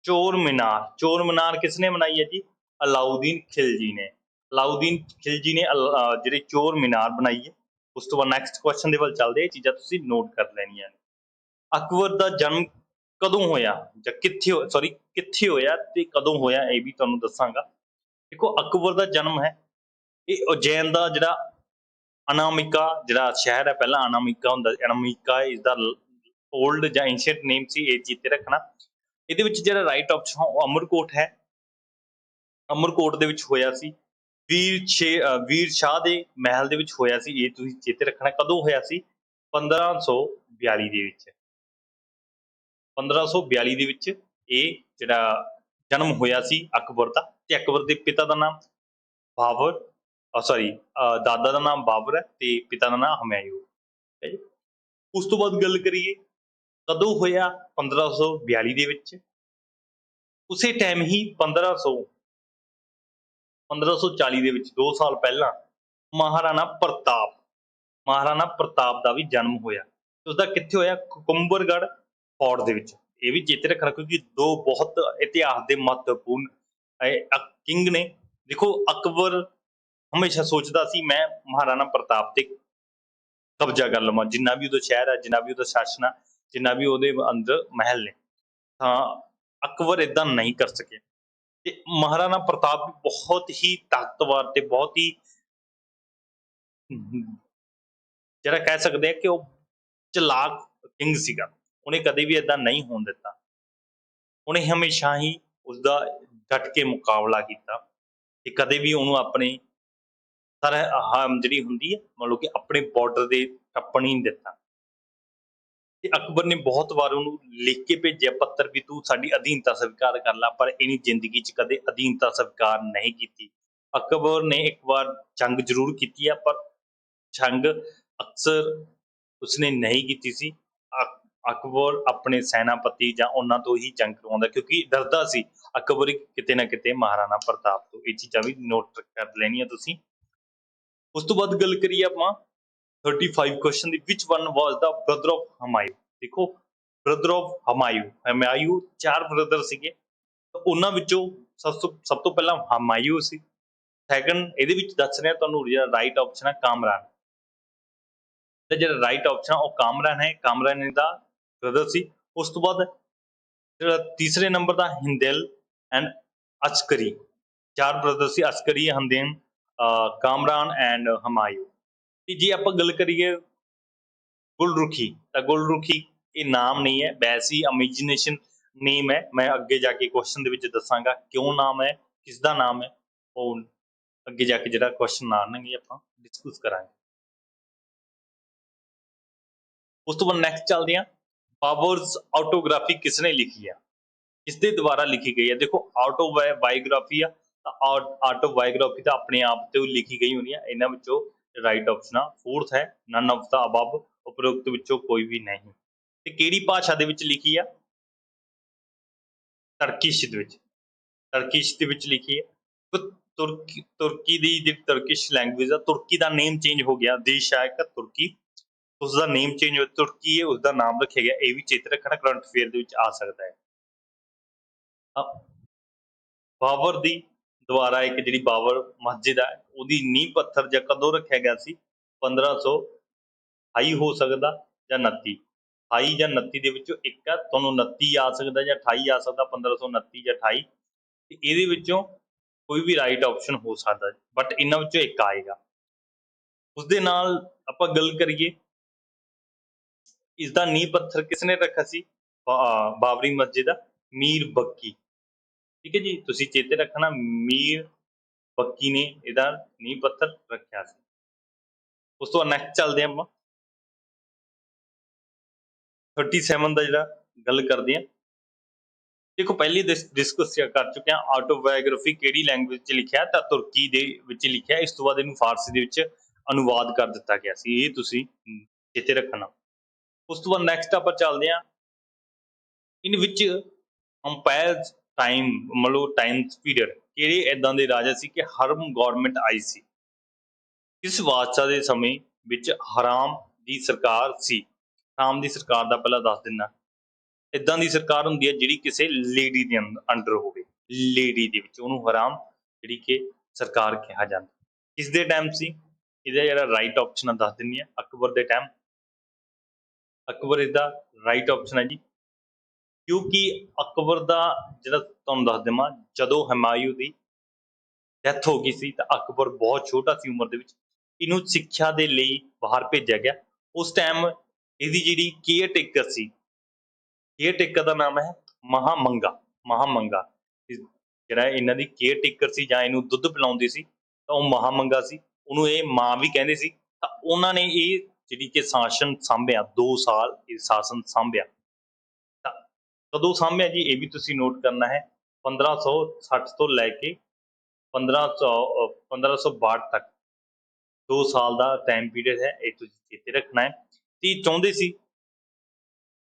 ਚੋਰ ਮੀਨਾਰ, ਚੋਰ ਮੀਨਾਰ ਕਿਸਨੇ ਬਣਾਈ ਹੈ ਜੀ, ਅਲਾਉਦੀਨ ਖਿਲਜੀ ਨੇ। ਅਲਾਉਦੀਨ ਖਿਲਜੀ ਨੇ ਜਿਹੜੀ ਚੋਰ ਮੀਨਾਰ ਬਣਾਈ ਹੈ। ਉਸ ਤੋਂ ਬਾਅਦ ਨੈਕਸਟ ਕੁਐਸਚਨ ਦੇ ਵੱਲ ਚੱਲਦੇ, ਇਹ ਚੀਜ਼ਾਂ ਤੁਸੀਂ ਨੋਟ ਕਰ ਲੈਣੀਆਂ ਨੇ। ਅਕਬਰ ਦਾ ਜਨਮ ਕਦੋਂ ਹੋਇਆ ਜਾਂ ਕਿੱਥੇ ਹੋਇਆ ਤੇ ਕਦੋਂ ਹੋਇਆ, ਇਹ ਵੀ ਤੁਹਾਨੂੰ ਦੱਸਾਂਗਾ। ਦੇਖੋ ਅਕਬਰ ਦਾ ਜਨਮ ਹੈ, ਇਹ ਉਜੈਨ ਦਾ ਜਿਹੜਾ ਅਨਾਮਿਕਾ ਜਿਹੜਾ ਸ਼ਹਿਰ ਹੈ, ਪਹਿਲਾਂ ਅਨਾਮਿਕਾ ਹੁੰਦਾ, ਅਨਾਮਿਕਾ ਇਜ਼ ਦਾ ਓਲਡ ਜਾਂ ਐਂਸ਼ੀਅੰਟ ਨੇਮ ਸੀ, ਇਹ ਚੀਤੇ ਰੱਖਣਾ। ਇਹਦੇ ਵਿੱਚ ਜਿਹੜਾ ਰਾਈਟ ਆਪਸ਼ਨ ਉਹ ਅਮਰਕੋਟ ਹੈ। ਅਮਰਕੋਟ ਦੇ ਵਿੱਚ ਹੋਇਆ ਸੀ। ਵੀਰ ਸ਼ਾਹ ਦੇ ਮਹਿਲ ਦੇ ਵਿੱਚ ਹੋਇਆ ਸੀ, ਇਹ ਤੁਸੀਂ ਚੇਤੇ ਰੱਖਣਾ। ਕਦੋਂ ਹੋਇਆ ਸੀ, 1542 ਦੇ ਵਿੱਚ। 1542 ਦੇ ਵਿੱਚ ਇਹ ਜਿਹੜਾ ਜਨਮ ਹੋਇਆ ਸੀ ਅਕਬਰ ਦਾ। ਤੇ ਅਕਬਰ ਦੇ ਪਿਤਾ ਦਾ ਨਾਮ ਬਾਬਰ, ਦਾਦਾ ਦਾ ਨਾਮ ਬਾਬਰ ਹੈ ਤੇ ਪਿਤਾ ਦਾ ਨਾਮ ਹਮਾਯੂੰ ਹੈ ਜੀ। ਉਸ ਤੋਂ ਬਾਅਦ ਗੱਲ ਕਰੀਏ ਕਦੋਂ ਹੋਇਆ, 1542 ਦੇ ਵਿੱਚ। ਉਸੇ ਟਾਈਮ ਹੀ 1540 ਦੇ ਵਿੱਚ 2 ਸਾਲ ਪਹਿਲਾਂ ਮਹਾਰਾਣਾ ਪ੍ਰਤਾਪ ਦਾ ਵੀ ਜਨਮ ਹੋਇਆ। ਉਸਦਾ ਕਿੱਥੇ ਹੋਇਆ, ਕੁੰਭਲਗੜ੍ਹ ਫੋਰਟ ਦੇ ਵਿੱਚ। ਇਹ ਵੀ ਚੇਤੇ ਰੱਖਣਾ ਕਿਉਂਕਿ ਦੋ ਬਹੁਤ ਇਤਿਹਾਸ ਦੇ ਮਹੱਤਵਪੂਰਨ ਕਿੰਗ ਨੇ। ਦੇਖੋ ਅਕਬਰ ਹਮੇਸ਼ਾ ਸੋਚਦਾ ਸੀ ਮੈਂ ਮਹਾਰਾਣਾ ਪ੍ਰਤਾਪ ਤੇ ਕਬਜ਼ਾ ਕਰ ਲਵਾਂ, ਜਿੰਨਾ ਵੀ ਉਹਦਾ ਸ਼ਹਿਰ ਹੈ, ਜਿੰਨਾ ਵੀ ਉਹਦਾ ਸ਼ਾਸਨ ਹੈ, ਜਿੰਨਾ ਵੀ ਉਹਦੇ ਅੰਦਰ ਮਹਿਲ ਨੇ। ਤਾਂ ਅਕਬਰ ਇਦਾਂ ਨਹੀਂ ਕਰ ਸਕੇ ਤੇ ਮਹਾਰਾਣਾ ਪ੍ਰਤਾਪ ਬਹੁਤ ਹੀ ਤਾਕਤਵਰ ਤੇ ਬਹੁਤ ਹੀ ਜਿਹੜਾ ਕਹਿ ਸਕਦੇ ਆ ਕਿ ਉਹ ਚਲਾਕ ਕਿੰਗ ਸੀਗਾ। ਉਹਨੇ ਕਦੇ ਵੀ ਇਦਾਂ ਨਹੀਂ ਹੋਣ ਦਿੱਤਾ। ਉਹਨੇ ਹਮੇਸ਼ਾ ਹੀ ਉਸਦਾ ਡਟ ਕੇ ਮੁਕਾਬਲਾ ਕੀਤਾ ਤੇ ਕਦੇ ਵੀ ਉਹਨੂੰ ਆਪਣੀ ਜਿਹੜੀ ਹੁੰਦੀ ਹੈ ਮਤਲਬ ਕਿ ਆਪਣੇ ਬਾਰਡਰ ਦੇ ਟੱਪਣ ਹੀ ਨਹੀਂ ਦਿੱਤਾ। ਤੇ ਅਕਬਰ ਨੇ ਬਹੁਤ ਵਾਰ ਉਹਨੂੰ ਲਿਖ ਕੇ ਭੇਜਿਆ ਪੱਤਰ ਵੀ ਤੂੰ ਸਾਡੀ ਅਧੀਨਤਾ ਸਵੀਕਾਰ ਕਰ ਲਾ, ਪਰ ਇਹਨੀ ਜ਼ਿੰਦਗੀ 'ਚ ਕਦੇ ਅਧੀਨਤਾ ਸਵੀਕਾਰ ਨਹੀਂ ਕੀਤੀ। ਅਕਬਰ ਨੇ ਇੱਕ ਵਾਰ ਜੰਗ ਜ਼ਰੂਰ ਕੀਤੀ ਆ, ਪਰ ਜੰਗ ਅਕਸਰ ਉਸਨੇ ਨਹੀਂ ਕੀਤੀ ਸੀ। ਅਕਬਰ ਆਪਣੇ ਸੈਨਾਪਤੀ ਜਾਂ ਉਹਨਾਂ ਤੋਂ ਹੀ ਜੰਗ ਕਰਵਾਉਂਦਾ ਕਿਉਂਕਿ ਡਰਦਾ ਸੀ ਅਕਬਰ ਕਿਤੇ ਨਾ ਕਿਤੇ ਮਹਾਰਾਣਾ ਪ੍ਰਤਾਪ ਤੋਂ। ਇਹ ਚੀਜ਼ਾਂ ਵੀ ਨੋਟ ਕਰ ਲੈਣੀਆਂ ਤੁਸੀਂ। ਉਸ ਤੋਂ ਬਾਅਦ ਗੱਲ ਕਰੀਏ ਆਪਾਂ 35 ਕੁਐਸਚਨ ਦੀ, which one was the brother of Humayun. ਦੇਖੋ ਬ੍ਰਦਰ ਆਫ ਹਮਾਯੂ 4 ਬ੍ਰਦਰ ਸੀਗੇ, ਉਹਨਾਂ ਵਿੱਚੋਂ ਸਭ ਤੋਂ ਪਹਿਲਾਂ ਹਮਾਯੂ ਸੀ। ਸੈਕੰਡ ਇਹਦੇ ਵਿੱਚ ਦੱਸ ਰਿਹਾ ਤੁਹਾਨੂੰ ਜਿਹੜਾ ਰਾਈਟ ਆਪਸ਼ਨ ਹੈ ਕਾਮਰਾਨ। ਤੇ ਜਿਹੜਾ ਰਾਈਟ ਆਪਸ਼ਨ ਆ ਉਹ ਕਾਮਰਾਨ ਹੈ, ਕਾਮਰਾਨ ਦਾ ਬ੍ਰਦਰ ਸੀ। ਉਸ ਤੋਂ ਬਾਅਦ ਜਿਹੜਾ ਤੀਸਰੇ ਨੰਬਰ ਦਾ ਹਿੰਦੇਲ ਐਂਡ ਅਸਕਰੀ, 4 ਬ੍ਰਦਰ ਸੀ, ਅਸਕਰੀ, ਹੰਦੇਨ, ਕਾਮਰਾਨ ਐਂਡ ਹਮਾਯੂ। ਤੇ ਜੇ ਆਪਾਂ ਗੱਲ ਕਰੀਏ ਗੁਲਰੁਖੀ, ਤਾਂ ਗੁਲਰੁਖੀ ਇਹ ਨਾਮ ਨਹੀਂ ਹੈ, ਵੈਸੇ ਹੀ ਇਮੇਜਿਨੇਸ਼ਨ ਨੇਮ ਹੈ। ਮੈਂ ਅੱਗੇ ਜਾ ਕੇ ਕੁਐਸਚਨ ਦੇ ਵਿੱਚ ਦੱਸਾਂਗਾ ਕਿਉਂ ਨਾਮ ਹੈ, ਕਿਸ ਦਾ ਨਾਮ ਹੈ, ਉਹ ਅੱਗੇ ਜਾ ਕੇ ਜਿਹੜਾ ਕੁਐਸਚਨ ਆਉਣਗੇ ਆਪਾਂ ਡਿਸਕਸ ਕਰਾਂਗੇ। ਉਸ ਤੋਂ ਬਾਅਦ ਨੈਕਸਟ ਚੱਲਦੇ ਹਾਂ, ਬਾਬਰਸ ਆਟੋਗ੍ਰਾਫੀ ਕਿਸਨੇ ਲਿਖੀ ਆ, ਕਿਸਦੇ ਦੁਆਰਾ ਲਿਖੀ ਗਈ ਹੈ। ਦੇਖੋ ਆਟੋਬਾਇਓਗ੍ਰਾਫੀ ਆ, ਤਾਂ ਆਟੋਬਾਇਓਗ੍ਰਾਫੀ ਤਾਂ ਆਪਣੇ ਆਪ ਤੇ ਲਿਖੀ ਗਈ ਹੋਣੀ ਆ। ਇਹਨਾਂ ਵਿੱਚੋਂ ਰਾਈਟ ਆਪਸ਼ਨ ਆ 4th ਹੈ ਨਨ ਆਫ ਦਾ ਅਬਵ, ਉਪਰੋਕਤ ਵਿੱਚੋਂ ਕੋਈ ਵੀ ਨਹੀਂ। ਤੇ ਕਿਹੜੀ ਭਾਸ਼ਾ ਦੇ ਵਿੱਚ ਲਿਖੀ ਆ, ਤਰਕਿਸ਼ ਦੇ ਵਿੱਚ, ਤਰਕਿਸ਼ ਦੇ ਵਿੱਚ ਲਿਖੀ ਹੈ। ਤੁਰਕੀ ਦੀ ਜਿਹੜੀ ਤਰਕਿਸ਼ ਲੈਂਗੁਏਜ ਆ, ਤੁਰਕੀ ਦਾ ਨੇਮ ਚੇਂਜ ਹੋ ਗਿਆ, ਦੇਸ਼ ਆ ਇੱਕ ਤੁਰਕੀ, ਉਸਦਾ ਨੇਮ ਚੇਂਜ ਹੋਇਆ, ਤੁਰਕੀ ਹੈ ਉਸਦਾ ਨਾਮ ਰੱਖਿਆ ਗਿਆ। ਇਹ ਵੀ ਚੇਤੇ ਰੱਖਣਾ, ਕਰੰਟ ਅਫੇਅਰ ਦੇ ਵਿੱਚ ਆ ਸਕਦਾ ਹੈ। ਬਾਬਰ ਦੀ ਦੁਆਰਾ ਇੱਕ ਜਿਹੜੀ ਬਾਬਰ ਮਸਜਿਦ ਹੈ ਉਹਦੀ ਨੀਂਹ ਪੱਥਰ ਜਾਂ ਕਦੋਂ ਰੱਖਿਆ ਗਿਆ ਸੀ, 1528 ਹੋ ਸਕਦਾ ਜਾਂ 29, 28 ਜਾਂ 29 ਦੇ ਵਿੱਚੋਂ ਇੱਕ ਆ। ਤੁਹਾਨੂੰ 29 ਆ ਸਕਦਾ ਜਾਂ 28 ਆ ਸਕਦਾ, 1529 ਜਾਂ 28। ਤੇ ਇਹਦੇ ਵਿੱਚੋਂ ਕੋਈ ਵੀ ਰਾਈਟ ਆਪਸ਼ਨ ਹੋ ਸਕਦਾ, ਬਟ ਇਹਨਾਂ ਵਿੱਚੋਂ ਇੱਕ ਆਏਗਾ। ਉਸ ਦੇ ਨਾਲ ਆਪਾਂ ਗੱਲ ਕਰੀਏ, ਇਸ ਦਾ ਨੀਂਹ ਪੱਥਰ ਕਿਸਨੇ ਰੱਖਿਆ ਸੀ? ਬਾਬਰੀ ਮਸਜਿਦ ਦਾ ਮੀਰ ਬੱਕੀ। ਠੀਕ ਹੈ ਜੀ, ਤੁਸੀਂ ਚੇਤੇ ਰੱਖਣਾ, ਮੀਰ ਬੱਕੀ ਨੇ ਇਹਦਾ ਨੀਂਹ ਪੱਥਰ ਰੱਖਿਆ ਸੀ। ਉਸ ਤੋਂ ਬਾਅਦ ਨੈਕਸਟ ਚੱਲਦੇ ਹਾਂ ਆਪਾਂ 37 ਦਾ ਜਿਹੜਾ ਗੱਲ ਕਰਦੇ ਹਾਂ। ਦੇਖੋ ਪਹਿਲੀ ਡਿਸਕਸ ਕਰ ਚੁੱਕੇ ਹਾਂ, ਆਟੋਬਾਇਓਗ੍ਰਾਫੀ ਕਿਹੜੀ ਲੈਂਗੁਏਜ 'ਚ ਲਿਖਿਆ? ਤਾਂ ਤੁਰਕੀ ਦੇ ਵਿੱਚ ਲਿਖਿਆ। ਇਸ ਤੋਂ ਬਾਅਦ ਇਹਨੂੰ ਫਾਰਸੀ ਦੇ ਵਿੱਚ ਅਨੁਵਾਦ ਕਰ ਦਿੱਤਾ ਗਿਆ ਸੀ, ਇਹ ਤੁਸੀਂ ਚੇਤੇ ਰੱਖਣਾ। ਉਸ ਤੋਂ ਬਾਅਦ ਨੈਕਸਟ ਆਪਾਂ ਚੱਲਦੇ ਹਾਂ, ਇਨ ਵਿੱਚ ਅੰਪਾਇਰ ਟਾਈਮ ਮਤਲਬ ਟਾਈਮ ਪੀਰੀਅਡ ਕਿਹੜੇ ਇਦਾਂ ਦੇ ਰਾਜਾ ਸੀ ਕਿ ਹਰਮ ਗੌਰਮੈਂਟ ਆਈ ਸੀ? ਕਿਸ ਬਾਦਸ਼ਾਹ ਦੇ ਸਮੇਂ ਵਿੱਚ ਹਰਾਮ ਦੀ ਸਰਕਾਰ ਸੀ? ਹਰਾਮ ਦੀ ਸਰਕਾਰ ਦਾ ਪਹਿਲਾਂ ਦੱਸ ਦਿੰਦਾ। ਇਦਾਂ ਦੀ ਸਰਕਾਰ ਹੁੰਦੀ ਹੈ ਜਿਹੜੀ ਕਿਸੇ ਲੇਡੀ ਦੇ ਅੰਡਰ ਹੋਵੇ, ਲੇਡੀ ਦੇ ਵਿੱਚ ਉਹਨੂੰ ਹਰਾਮ ਜਿਹੜੀ ਕਿ ਸਰਕਾਰ ਕਿਹਾ ਜਾਂਦਾ। ਕਿਸ ਦੇ ਟਾਈਮ ਸੀ? ਇਹਦਾ ਜਿਹੜਾ ਰਾਈਟ ਆਪਸ਼ਨ ਆ ਦੱਸ ਦਿੰਦੀ ਆ, ਅਕਬਰ ਦੇ ਟਾਈਮ। ਅਕਬਰ ਇਹਦਾ ਰਾਈਟ ਆਪਸ਼ਨ ਹੈ ਜੀ, ਕਿਉਂਕਿ ਅਕਬਰ ਦਾ ਜਿਹੜਾ ਤੁਹਾਨੂੰ ਦੱਸ ਦੇਵਾਂ, ਜਦੋਂ ਹਮਾਯੂ ਦੀ ਡੈਥ ਹੋ ਗਈ ਸੀ ਤਾਂ ਅਕਬਰ ਬਹੁਤ ਛੋਟਾ ਸੀ ਉਮਰ ਦੇ ਵਿੱਚ, ਇਹਨੂੰ ਸਿੱਖਿਆ ਦੇ ਲਈ ਬਾਹਰ ਭੇਜਿਆ ਗਿਆ। ਉਸ ਟਾਈਮ ਇਹਦੀ ਜਿਹੜੀ ਕੇਅਰ ਟੇਕਰ ਸੀ, ਕੇਅਰ ਟੇਕਰ ਦਾ ਨਾਮ ਹੈ ਮਹਾਮੰਗਾ। ਮਹਾਮੰਗਾ ਜਿਹੜਾ ਇਹਨਾਂ ਦੀ ਕੇਅਰ ਟੇਕਰ ਸੀ ਜਾਂ ਇਹਨੂੰ ਦੁੱਧ ਪਿਲਾਉਂਦੀ ਸੀ ਤਾਂ ਉਹ ਮਹਾਮੰਗਾ ਸੀ, ਉਹਨੂੰ ਇਹ ਮਾਂ ਵੀ ਕਹਿੰਦੇ ਸੀ। ਤਾਂ ਉਹਨਾਂ ਨੇ ਇਹ ਜਿਹੜੀ ਕਿ ਸ਼ਾਸਨ ਸਾਂਭਿਆ, 2 ਸਾਲ ਇਹ ਸ਼ਾਸਨ ਸਾਂਭਿਆ। ਤਾਂ ਕਦੋਂ ਸਾਂਭਿਆ ਜੀ, ਇਹ ਵੀ ਤੁਸੀਂ ਨੋਟ ਕਰਨਾ ਹੈ। 1560 ਤੋਂ ਲੈ ਕੇ 1562 ਤੱਕ 2 ਸਾਲ ਦਾ ਟਾਈਮ ਪੀਰੀਅਡ ਹੈ, ਇਹ ਤੁਸੀਂ ਚੇਤੇ ਰੱਖਣਾ ਹੈ। ਤੇ ਚਾਹੁੰਦੇ ਸੀ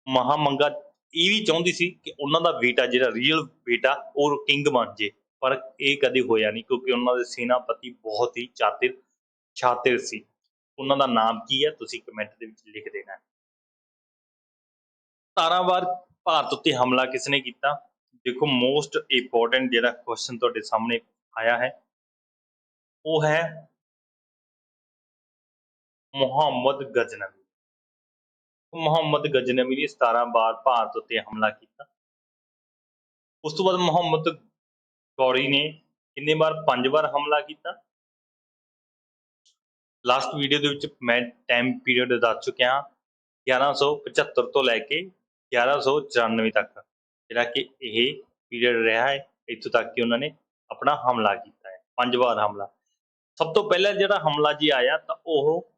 ਮਹਾਮੰਗਾ, ਇਹ ਵੀ ਚਾਹੁੰਦੀ ਸੀ ਕਿ ਉਹਨਾਂ ਦਾ ਬੇਟਾ ਜਿਹੜਾ ਰੀਅਲ ਬੇਟਾ ਉਹ ਕਿੰਗ ਬਣ ਜੇ, ਪਰ ਇਹ ਕਦੇ ਹੋਇਆ ਨਹੀਂ ਕਿਉਂਕਿ ਉਹਨਾਂ ਦੇ ਸੈਨਾਪਤੀ ਬਹੁਤ ਹੀ ਸ਼ਾਤਿਰ ਸੀ। ਉਹਨਾਂ ਦਾ ਨਾਮ ਕੀ ਹੈ ਤੁਸੀਂ ਕਮੈਂਟ ਦੇ ਵਿੱਚ ਲਿਖ ਦੇਣਾ ਹੈ। 17 ਵਾਰ ਭਾਰਤ ਉੱਤੇ ਹਮਲਾ ਕਿਸਨੇ ਕੀਤਾ? ਦੇਖੋ ਮੋਸਟ ਇੰਪੋਰਟੈਂਟ ਜਿਹੜਾ ਕੁਐਸਚਨ ਤੁਹਾਡੇ ਸਾਹਮਣੇ ਆਇਆ ਹੈ ਉਹ ਹੈ ਮੁਹੰਮਦ ਗਜ਼ਨਵੀ। ਮੁਹੰਮਦ ਗਜ਼ਨਵੀ ਨੇ 17 ਵਾਰ ਭਾਰਤ ਉੱਤੇ ਹਮਲਾ ਕੀਤਾ। ਉਸ ਤੋਂ ਬਾਅਦ ਮੁਹੰਮਦ ਗੌਰੀ ਨੇ ਕਿੰਨੇ ਵਾਰ? 5 ਵਾਰ ਹਮਲਾ ਕੀਤਾ। ਲਾਸਟ ਵੀਡੀਓ ਦੇ ਵਿੱਚ ਮੈਂ ਟਾਈਮ ਪੀਰੀਅਡ ਦੱਸ ਚੁੱਕਿਆ ਹਾਂ, 1175 ਤੋਂ ਲੈ ਕੇ 1194 ਤੱਕ ਜਿਹੜਾ ਕਿ ਇਹ ਪੀਰੀਅਡ ਰਿਹਾ ਹੈ, ਇੱਥੋਂ ਤੱਕ ਕਿ ਉਹਨਾਂ ਨੇ ਆਪਣਾ ਹਮਲਾ ਕੀਤਾ ਹੈ, 5 ਵਾਰ ਹਮਲਾ। ਸਭ ਤੋਂ ਪਹਿਲਾਂ ਜਿਹੜਾ ਹਮਲਾ ਜੀ ਆਇਆ ਤਾਂ ਉਹ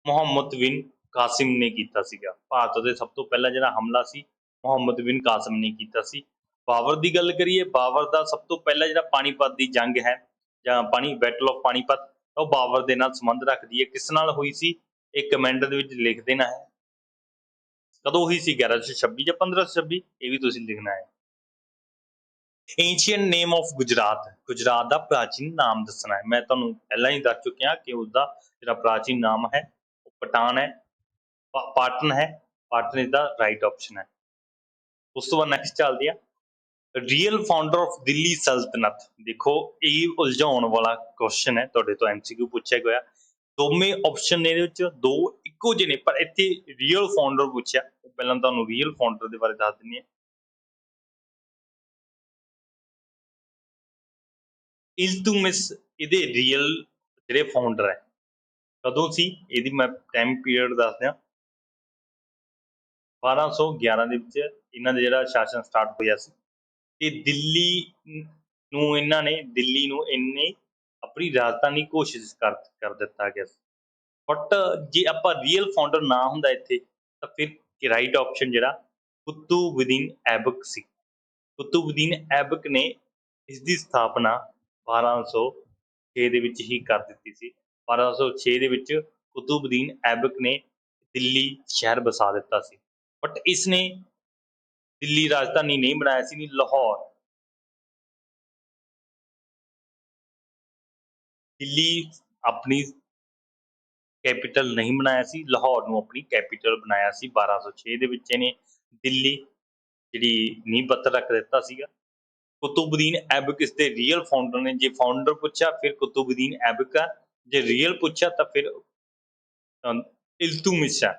ਮੁਹੰਮਦ ਬਿਨ ਕਾਸਿਮ ਨੇ ਕੀਤਾ ਸੀਗਾ। ਭਾਰਤ ਦੇ ਸਭ ਤੋਂ ਪਹਿਲਾਂ ਜਿਹੜਾ ਹਮਲਾ ਸੀ ਮੁਹੰਮਦ ਬਿਨ ਕਾਸਿਮ ਨੇ ਕੀਤਾ ਸੀ। ਬਾਬਰ ਦੀ ਗੱਲ ਕਰੀਏ, ਬਾਬਰ ਦਾ ਸਭ ਤੋਂ ਪਹਿਲਾਂ ਜਿਹੜਾ ਪਾਣੀਪਤ ਦੀ ਜੰਗ ਹੈ ਜਾਂ ਬੈਟਲ ਆਫ ਪਾਣੀਪਤ, ਉਹ ਬਾਬਰ ਦੇ ਨਾਲ ਸੰਬੰਧ ਰੱਖਦੀ ਹੈ। ਕਿਸ ਨਾਲ ਹੋਈ ਸੀ ਇਹ ਕਮੈਂਟ ਦੇ ਵਿੱਚ ਲਿਖ ਦੇਣਾ ਹੈ। ਕਦੋਂ ਹੋਈ ਸੀ? 1126 ਜਾਂ 1526, ਇਹ ਵੀ ਤੁਸੀਂ ਲਿਖਣਾ ਹੈ। ਏਂਸ਼ੀਅੰਟ ਨੇਮ ਆਫ ਗੁਜਰਾਤ, ਗੁਜਰਾਤ ਦਾ ਪ੍ਰਾਚੀਨ ਨਾਮ ਦੱਸਣਾ ਹੈ। ਮੈਂ ਤੁਹਾਨੂੰ ਪਹਿਲਾਂ ਹੀ ਦੱਸ ਚੁੱਕਿਆ ਕਿ ਉਸਦਾ ਜਿਹੜਾ ਪ੍ਰਾਚੀਨ ਨਾਮ ਹੈ ਉਹ ਪਟਾਨ ਹੈ, ਪਾਟਨ ਹੈ। ਪਾਟਨ ਇਸਦਾ ਰਾਈਟ ਆਪਸ਼ਨ ਹੈ। ਉਸ ਤੋਂ ਬਾਅਦ ਨੈਕਸਟ ਚੱਲਦੇ ਆ, ਰੀਅਲ ਫਾਊਂਡਰ ਆਫ ਦਿੱਲੀ ਸਲਤਨਤ। ਦੇਖੋ ਇਹ ਉਲਝਾਉਣ ਵਾਲਾ ਕੁਐਸਚਨ ਹੈ, ਤੁਹਾਡੇ ਤੋਂ MCQ ਪੁੱਛਿਆ ਗਿਆ। ਦੋਵੇਂ ਆਪਸ਼ਨ ਨੇ ਇਹਦੇ ਵਿੱਚ, ਦੋ ਇੱਕੋ ਜਿਹੇ ਨੇ, ਪਰ ਇੱਥੇ ਰੀਅਲ ਫਾਊਂਡਰ ਪੁੱਛਿਆ। ਪਹਿਲਾਂ ਤੁਹਾਨੂੰ ਰੀਅਲ ਫਾਊਂਡਰ ਦੇ ਬਾਰੇ ਦੱਸ ਦਿੰਦੇ ਹਾਂ। ਇਲਤੁਤਮਿਸ਼ ਇਹਦੇ ਰੀਅਲ ਜਿਹੜੇ ਫਾਊਂਡਰ ਹੈ। ਕਦੋਂ ਸੀ ਇਹਦੀ ਮੈਂ ਟਾਈਮ ਪੀਰੀਅਡ ਦੱਸ ਦਿਆਂ। 1211 ਦੇ ਵਿੱਚ ਇਹਨਾਂ ਦਾ ਜਿਹੜਾ ਸ਼ਾਸਨ ਸਟਾਰਟ ਹੋਇਆ ਸੀ ਤੇ ਦਿੱਲੀ ਨੂੰ ਇਹਨੇ ਆਪਣੀ ਰਾਜਧਾਨੀ ਘੋਸ਼ਿਤ ਕਰ ਦਿੱਤਾ ਗਿਆ ਸੀ। ਬਟ ਜੇ ਆਪਾਂ ਰੀਅਲ ਫਾਊਂਡਰ ਨਾ ਹੁੰਦਾ ਇੱਥੇ ਤਾਂ ਫਿਰ ਰਾਈਟ ਆਪਸ਼ਨ ਜਿਹੜਾ ਕੁਤੁਬਉਦੀਨ ਐਬਕ ਸੀ। ਕੁਤੁਬਉਦੀਨ ਐਬਕ ਨੇ ਇਸ ਦੀ ਸਥਾਪਨਾ 1206 ਦੇ ਵਿੱਚ ਹੀ ਕਰ ਦਿੱਤੀ ਸੀ। 1206 ਦੇ ਵਿੱਚ ਕੁਤੁਬਉਦੀਨ ਐਬਕ ਨੇ ਦਿੱਲੀ ਸ਼ਹਿਰ ਵਸਾ ਦਿੱਤਾ ਸੀ, ਬਟ ਇਸਨੇ ਦਿੱਲੀ ਰਾਜਧਾਨੀ ਨਹੀਂ ਬਣਾਇਆ ਸੀ, ਨਹੀਂ ਲਾਹੌਰ। ਦਿੱਲੀ ਆਪਣੀ ਕੈਪੀਟਲ ਨਹੀਂ ਬਣਾਇਆ ਸੀ, ਲਾਹੌਰ ਨੂੰ ਆਪਣੀ ਕੈਪੀਟਲ ਬਣਾਇਆ ਸੀ। 1206 ਦੇ ਵਿੱਚ ਇਹਨੇ ਦਿੱਲੀ ਜਿਹੜੀ ਨੀਂਹ ਪੱਥਰ ਰੱਖ ਦਿੱਤਾ ਸੀਗਾ। ਕੁਤੁਬਉਦੀਨ ਐਬਕ ਇਸ ਦੇ ਰੀਅਲ ਫਾਊਂਡਰ ਨੇ। ਜੇ ਫਾਊਂਡਰ ਪੁੱਛਿਆ ਫਿਰ ਕੁਤੁਬਉਦੀਨ ਐਬਕ ਆ, ਜੇ ਰੀਅਲ ਪੁੱਛਿਆ ਤਾਂ ਫਿਰ ਇਲਤੁਤਮਿਸ਼ ਆ।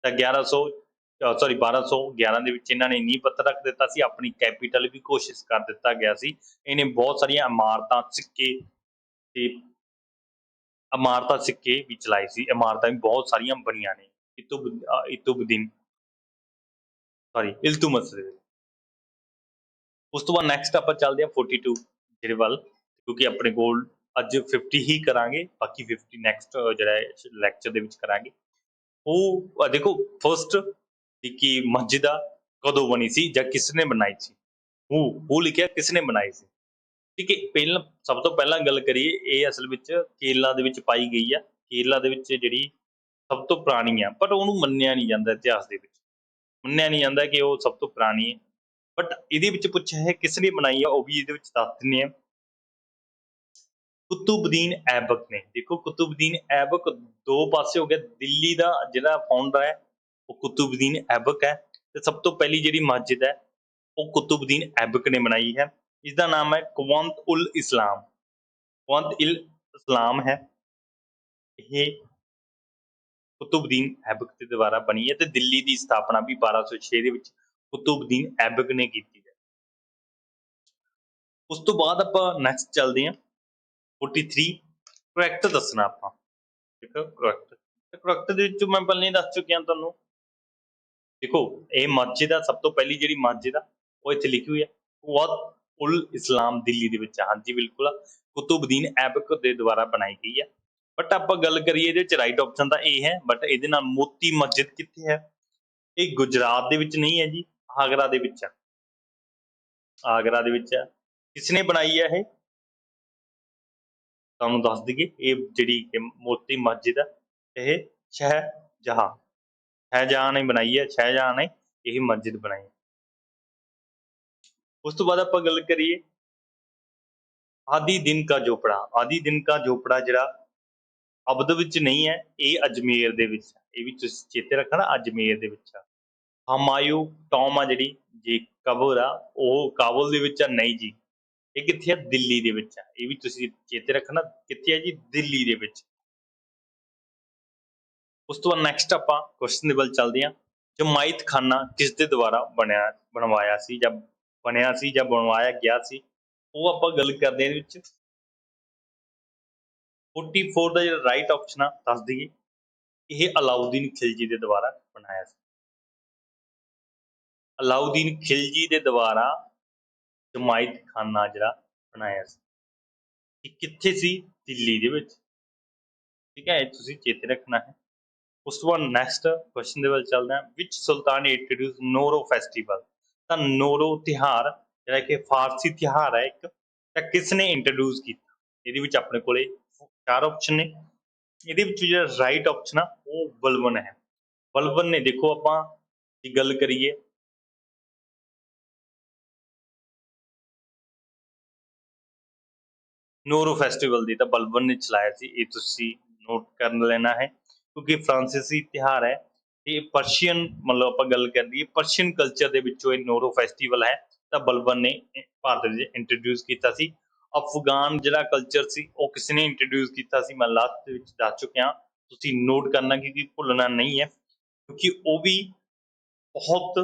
ਤਾਂ 1211 ਦੇ ਵਿੱਚ ਇਹਨਾਂ ਨੇ ਨੀਂਹ ਪੱਥਰ ਰੱਖ ਦਿੱਤਾ ਸੀ। ਆਪਣੀ ਕੈਪੀਟਲ ਵੀ ਘੋਸ਼ਿਤ ਕਰ ਦਿੱਤਾ ਗਿਆ ਸੀ। ਇਹਨੇ ਬਹੁਤ ਸਾਰੀਆਂ ਇਮਾਰਤਾਂ, ਸਿੱਕੇ ਤੇ ਇਮਾਰਤਾਂ ਸਿੱਕੇ ਵੀ ਚਲਾਏ ਸੀ, ਇਮਾਰਤਾਂ ਵੀ ਬਹੁਤ ਸਾਰੀਆਂ ਬਣੀਆਂ ਨੇ ਇਤੁਬਦੀਨ ਇਲਤੁਤਮਸ ਦੇ ਵੇਲੇ। ਉਸ ਤੋਂ ਬਾਅਦ ਨੈਕਸਟ ਆਪਾਂ ਚੱਲਦੇ ਹਾਂ 42 ਜਿਹੜੇ ਵੱਲ, ਕਿਉਂਕਿ ਆਪਣੇ ਕੋਲ ਅੱਜ 50 ਹੀ ਕਰਾਂਗੇ, ਬਾਕੀ 50 ਨੈਕਸਟ ਜਿਹੜਾ ਲੈਕਚਰ ਦੇ ਵਿੱਚ ਕਰਾਂਗੇ। ਉਹ ਦੇਖੋ ਫਸਟ ਕਿ ਮਸਜਿਦ ਕਦੋਂ ਬਣੀ ਸੀ ਜਾਂ ਕਿਸ ਨੇ ਬਣਾਈ ਸੀ। ਉਹ ਲਿਖਿਆ ਕਿਸ ਨੇ ਬਣਾਈ ਸੀ। ਠੀਕ ਹੈ, ਪਹਿਲਾਂ ਸਭ ਤੋਂ ਪਹਿਲਾਂ ਗੱਲ ਕਰੀਏ, ਇਹ ਅਸਲ ਵਿੱਚ ਕੇਰਲਾ ਦੇ ਵਿੱਚ ਪਾਈ ਗਈ ਆ। ਕੇਰਲਾ ਦੇ ਵਿੱਚ ਜਿਹੜੀ ਸਭ ਤੋਂ ਪੁਰਾਣੀ ਆ, ਪਰ ਉਹਨੂੰ ਮੰਨਿਆ ਨਹੀਂ ਜਾਂਦਾ ਇਤਿਹਾਸ ਦੇ ਵਿੱਚ, ਮੰਨਿਆ ਨਹੀਂ ਜਾਂਦਾ ਕਿ ਉਹ ਸਭ ਤੋਂ ਪੁਰਾਣੀ ਹੈ। ਬਟ ਇਹਦੇ ਵਿੱਚ ਪੁੱਛਿਆ ਹੈ ਕਿਸ ਨੇ ਬਣਾਈ ਆ, ਉਹ ਵੀ ਇਹਦੇ ਵਿੱਚ ਦੱਸ ਦਿੰਦੇ ਆ। ਕੁਤੁਬਦੀਨ ਐਬਕ ਨੇ। ਦੇਖੋ ਕੁਤੁਬਦੀਨ ਐਬਕ ਦੋ ਪਾਸੇ ਹੋ ਗਿਆ। ਦਿੱਲੀ ਦਾ ਜਿਹੜਾ ਫਾਊਂਡਰ ਹੈ ਉਹ ਕੁਤੁਬਦੀਨ ਐਬਕ ਹੈ, ਤੇ ਸਭ ਤੋਂ ਪਹਿਲੀ ਜਿਹੜੀ ਮਸਜਿਦ ਹੈ ਉਹ ਕੁਤੁਬਦੀਨ ਐਬਕ ਨੇ ਬਣਾਈ ਹੈ। ਇਸਦਾ ਨਾਮ ਹੈ ਕੁਵੰਤ ਉਲ ਇਸਲਾਮ। ਕੁਵੰਤ ਇਲ ਇਸਲਾਮ ਹੈ। ਇਹ ਕੁਤੁਬਦੀਨ ਐਬਕ ਦੇ ਦੁਆਰਾ ਬਣੀ ਹੈ, ਤੇ ਦਿੱਲੀ ਦੀ ਸਥਾਪਨਾ ਵੀ 1206 ਦੇ ਵਿੱਚ ਕੁਤੁਬਦੀਨ ਐਬਕ ਨੇ ਕੀਤੀ ਹੈ। ਉਸ ਤੋਂ ਬਾਅਦ ਆਪਾਂ ਨੈਕਸਟ ਚੱਲਦੇ ਹਾਂ 43 ਕਰੈਕਟ ਦੱਸਣਾ ਆਪਾਂ। ਦੇਖੋ ਕਰੈਕਟ ਦੇ ਵਿੱਚ ਮੈਂ ਪਹਿਲਾਂ ਹੀ ਦੱਸ ਚੁੱਕਿਆ ਤੁਹਾਨੂੰ। ਦੇਖੋ ਇਹ ਮਸਜਿਦ ਆ, ਸਭ ਤੋਂ ਪਹਿਲੀ ਜਿਹੜੀ ਮਸਜਿਦ ਆ ਉਹ ਇੱਥੇ ਲਿਖੀ ਹੋਈ ਹੈ ਕੁਵੰਤ ਉਲ ਇਸਲਾਮ, ਦਿੱਲੀ ਦੇ ਵਿੱਚ। ਹਾਂਜੀ ਬਿਲਕੁਲ, ਕੁਤੁਬਦੀਨ ਐਬਕ ਦੇ ਦੁਆਰਾ ਬਣਾਈ ਗਈ ਹੈ। ਬਟ ਆਪਾਂ ਗੱਲ ਕਰੀਏ ਇਹਦੇ ਵਿੱਚ ਰਾਈਟ ਆਪਸ਼ਨ ਤਾਂ ਇਹ ਹੈ, ਬਟ ਇਹਦੇ ਨਾਲ ਮੋਤੀ ਮਸਜਿਦ ਕਿੱਥੇ ਹੈ? ਇਹ ਗੁਜਰਾਤ ਦੇ ਵਿੱਚ ਨਹੀਂ ਹੈ ਜੀ, ਆਗਰਾ ਦੇ ਵਿੱਚ ਹੈ। ਆਗਰਾ ਦੇ ਵਿੱਚ ਹੈ। ਕਿਸ ਨੇ ਬਣਾਈ ਹੈ ਇਹ? ਤੁਹਾਨੂੰ ਦੱਸ ਦਈਏ, ਇਹ ਜਿਹੜੀ ਮੋਤੀ ਮਸਜਿਦ ਹੈ ਇਹ ਸ਼ਹਿਜਹਾਂ ਨੇ ਬਣਾਈ ਹੈ। ਸ਼ਹਿਜਹਾਂ ਨੇ ਇਹ ਮਸਜਿਦ ਬਣਾਈ ਹੈ। ਉਸ ਤੋਂ ਬਾਅਦ ਆਪਾਂ ਗੱਲ ਕਰੀਏ ਆਦਿ ਦਿਨ ਕਾ ਝੋਪੜਾ। ਆਦਿ ਦਿਨ ਕਾ ਝੋਪੜਾ ਜਿਹੜਾ ਅਬਦ ਵਿੱਚ ਨਹੀਂ ਹੈ, ਇਹ ਅਜਮੇਰ ਦੇ ਵਿੱਚ। ਇਹ ਵੀ ਤੁਸੀਂ ਚੇਤੇ ਰੱਖਣਾ, ਅਜਮੇਰ ਦੇ ਵਿੱਚ ਆ। ਹਮਾਯੂ ਟੌਮ ਆ ਜਿਹੜੀ ਜੀ ਕਬਰ ਆ, ਉਹ ਕਾਬੁਲ ਦੇ ਵਿੱਚ ਆ, ਨਹੀਂ ਜੀ। ਇਹ ਕਿੱਥੇ ਆ? ਦਿੱਲੀ ਦੇ ਵਿੱਚ ਆ। ਇਹ ਵੀ ਤੁਸੀਂ ਚੇਤੇ ਰੱਖਣਾ, ਕਿੱਥੇ ਆ ਜੀ? ਦਿੱਲੀ ਦੇ ਵਿੱਚ। ਉਸ ਤੋਂ ਬਾਅਦ ਨੈਕਸਟ ਆਪਾਂ ਕੁਐਸਚਨ ਦੇ ਵੱਲ ਚੱਲਦੇ ਹਾਂ। ਜਮਾਇਤ ਖਾਨਾ ਕਿਸ ਦੇ ਦੁਆਰਾ ਬਣਵਾਇਆ ਸੀ ਜਾਂ ਬਣਵਾਇਆ ਗਿਆ ਸੀ, ਉਹ ਆਪਾਂ ਗੱਲ ਕਰਦੇ ਹਾਂ ਇਹਦੇ ਵਿੱਚ। 44 ਦਾ ਜਿਹੜਾ ਰਾਈਟ ਆਪਸ਼ਨ ਆ ਦੱਸ ਦਈਏ, ਇਹ ਅਲਾਉਦੀਨ ਖਿਲਜੀ ਦੇ ਦੁਆਰਾ ਬਣਾਇਆ ਸੀ। ਅਲਾਉਦੀਨ ਖਿਲਜੀ ਦੇ ਦੁਆਰਾ ਜਮਾਇਤ ਖਾਨਾ ਜਿਹੜਾ ਬਣਾਇਆ ਸੀ। ਇਹ ਕਿੱਥੇ ਸੀ? ਦਿੱਲੀ ਦੇ ਵਿੱਚ। ਠੀਕ ਹੈ, ਇਹ ਤੁਸੀਂ ਚੇਤੇ ਰੱਖਣਾ ਹੈ। ਉਸ ਤੋਂ ਬਾਅਦ ਨੈਕਸਟ ਕੁਐਸਚਨ ਦੇ ਵੱਲ ਚੱਲਦੇ ਹਾਂ। ਵਿਚ ਸੁਲਤਾਨ ਇੰਟਰੋਡਿਊਸ ਨੋਰੋ ਫੈਸਟੀਵਲ। ਤਾਂ ਨੋਰੋ ਤਿਉਹਾਰ ਜਿਹੜਾ ਕਿ ਫਾਰਸੀ ਤਿਉਹਾਰ ਹੈ ਇੱਕ, ਤਾਂ ਕਿਸ ਨੇ ਇੰਟਰੋਡਿਊਸ ਕੀਤਾ? ਇਹਦੇ ਵਿੱਚ ਆਪਣੇ ਕੋਲੇ 4 ਆਪਸ਼ਨ ਨੇ। ਇਹਦੇ ਵਿੱਚ ਜਿਹੜਾ ਰਾਈਟ ਆਪਸ਼ਨ ਆ ਉਹ ਬਲਬਨ ਹੈ। ਬਲਬਨ ਨੇ। ਦੇਖੋ ਆਪਾਂ ਦੀ ਗੱਲ ਕਰੀਏ ਨੋਰੋ ਫੈਸਟੀਵਲ ਦੀ, ਤਾਂ ਬਲਬਨ ਨੇ ਚਲਾਇਆ ਸੀ। ਇਹ ਤੁਸੀਂ ਨੋਟ ਕਰਨ ਲੈਣਾ ਹੈ, ਕਿਉਂਕਿ ਫਰਾਂਸੀਸੀ ਤਿਉਹਾਰ ਹੈ। ਇਹ ਪਰਸ਼ੀਅਨ, ਮਤਲਬ ਆਪਾਂ ਗੱਲ ਕਰ ਲਈਏ ਪਰਸ਼ੀਅਨ ਕਲਚਰ ਦੇ ਵਿੱਚੋਂ ਇਹ ਨੋਰੋ ਫੈਸਟੀਵਲ ਹੈ, ਤਾਂ ਬਲਬਨ ਨੇ ਭਾਰਤ ਵਿੱਚ ਇੰਟਰੋਡਿਊਸ ਕੀਤਾ ਸੀ। ਅਫਗਾਨ ਜਿਹੜਾ ਕਲਚਰ ਸੀ ਉਹ ਕਿਸ ਨੇ ਇੰਟਰੋਡਿਊਸ ਕੀਤਾ ਸੀ, ਮੈਂ ਲਾਸਟ ਦੇ ਵਿੱਚ ਦੱਸ ਚੁੱਕਿਆ। ਤੁਸੀਂ ਨੋਟ ਕਰਨਾ, ਕਿਉਂਕਿ ਭੁੱਲਣਾ ਨਹੀਂ ਹੈ, ਕਿਉਂਕਿ ਉਹ ਵੀ ਬਹੁਤ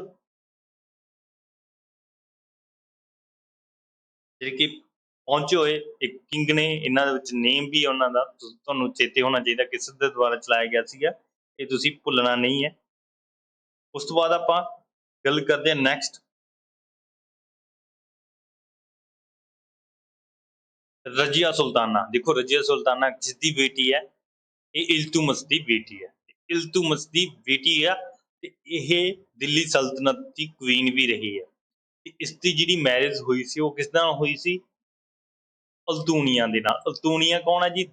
ਜਿਹੜੇ ਕਿ ਪਹੁੰਚੇ ਹੋਏ ਇੱਕ ਕਿੰਗ ਨੇ। ਇਹਨਾਂ ਦੇ ਵਿੱਚ ਨੇਮ ਵੀ ਉਹਨਾਂ ਦਾ ਤੁਹਾਨੂੰ ਚੇਤੇ ਹੋਣਾ ਚਾਹੀਦਾ, ਕਿਸ ਦੇ ਦੁਆਰਾ ਚਲਾਇਆ ਗਿਆ ਸੀਗਾ, ਇਹ ਤੁਸੀਂ ਭੁੱਲਣਾ ਨਹੀਂ ਹੈ। ਉਸ ਤੋਂ ਬਾਅਦ ਆਪਾਂ ਗੱਲ ਕਰਦੇ ਹਾਂ ਨੈਕਸਟ ਰਜੀਆ ਸੁਲਤਾਨਾ। ਦੇਖੋ ਰਜੀਆ ਸੁਲਤਾਨਾ ਜਿਸ ਦੀ ਬੇਟੀ ਹੈ, ਇਹ ਇਲਤੁਤਮਸ ਦੀ ਬੇਟੀ ਹੈ। ਇਲਤੁਤਮਸ ਦੀ ਬੇਟੀ ਆ, ਤੇ ਇਹ ਦਿੱਲੀ ਸਲਤਨਤ ਦੀ ਕੁਈਨ ਵੀ ਰਹੀ ਹੈ। ਤੇ ਇਸ ਦੀ ਜਿਹੜੀ ਮੈਰਿਜ ਹੋਈ ਸੀ ਉਹ ਕਿਸ ਨਾਲ ਹੋਈ ਸੀ? ਅਲਤੂਨੀਆ ਦੇ ਨਾਲ। ਅਲਤੂਨੀਆ ਕੌਣ ਹੈ ਜੀ?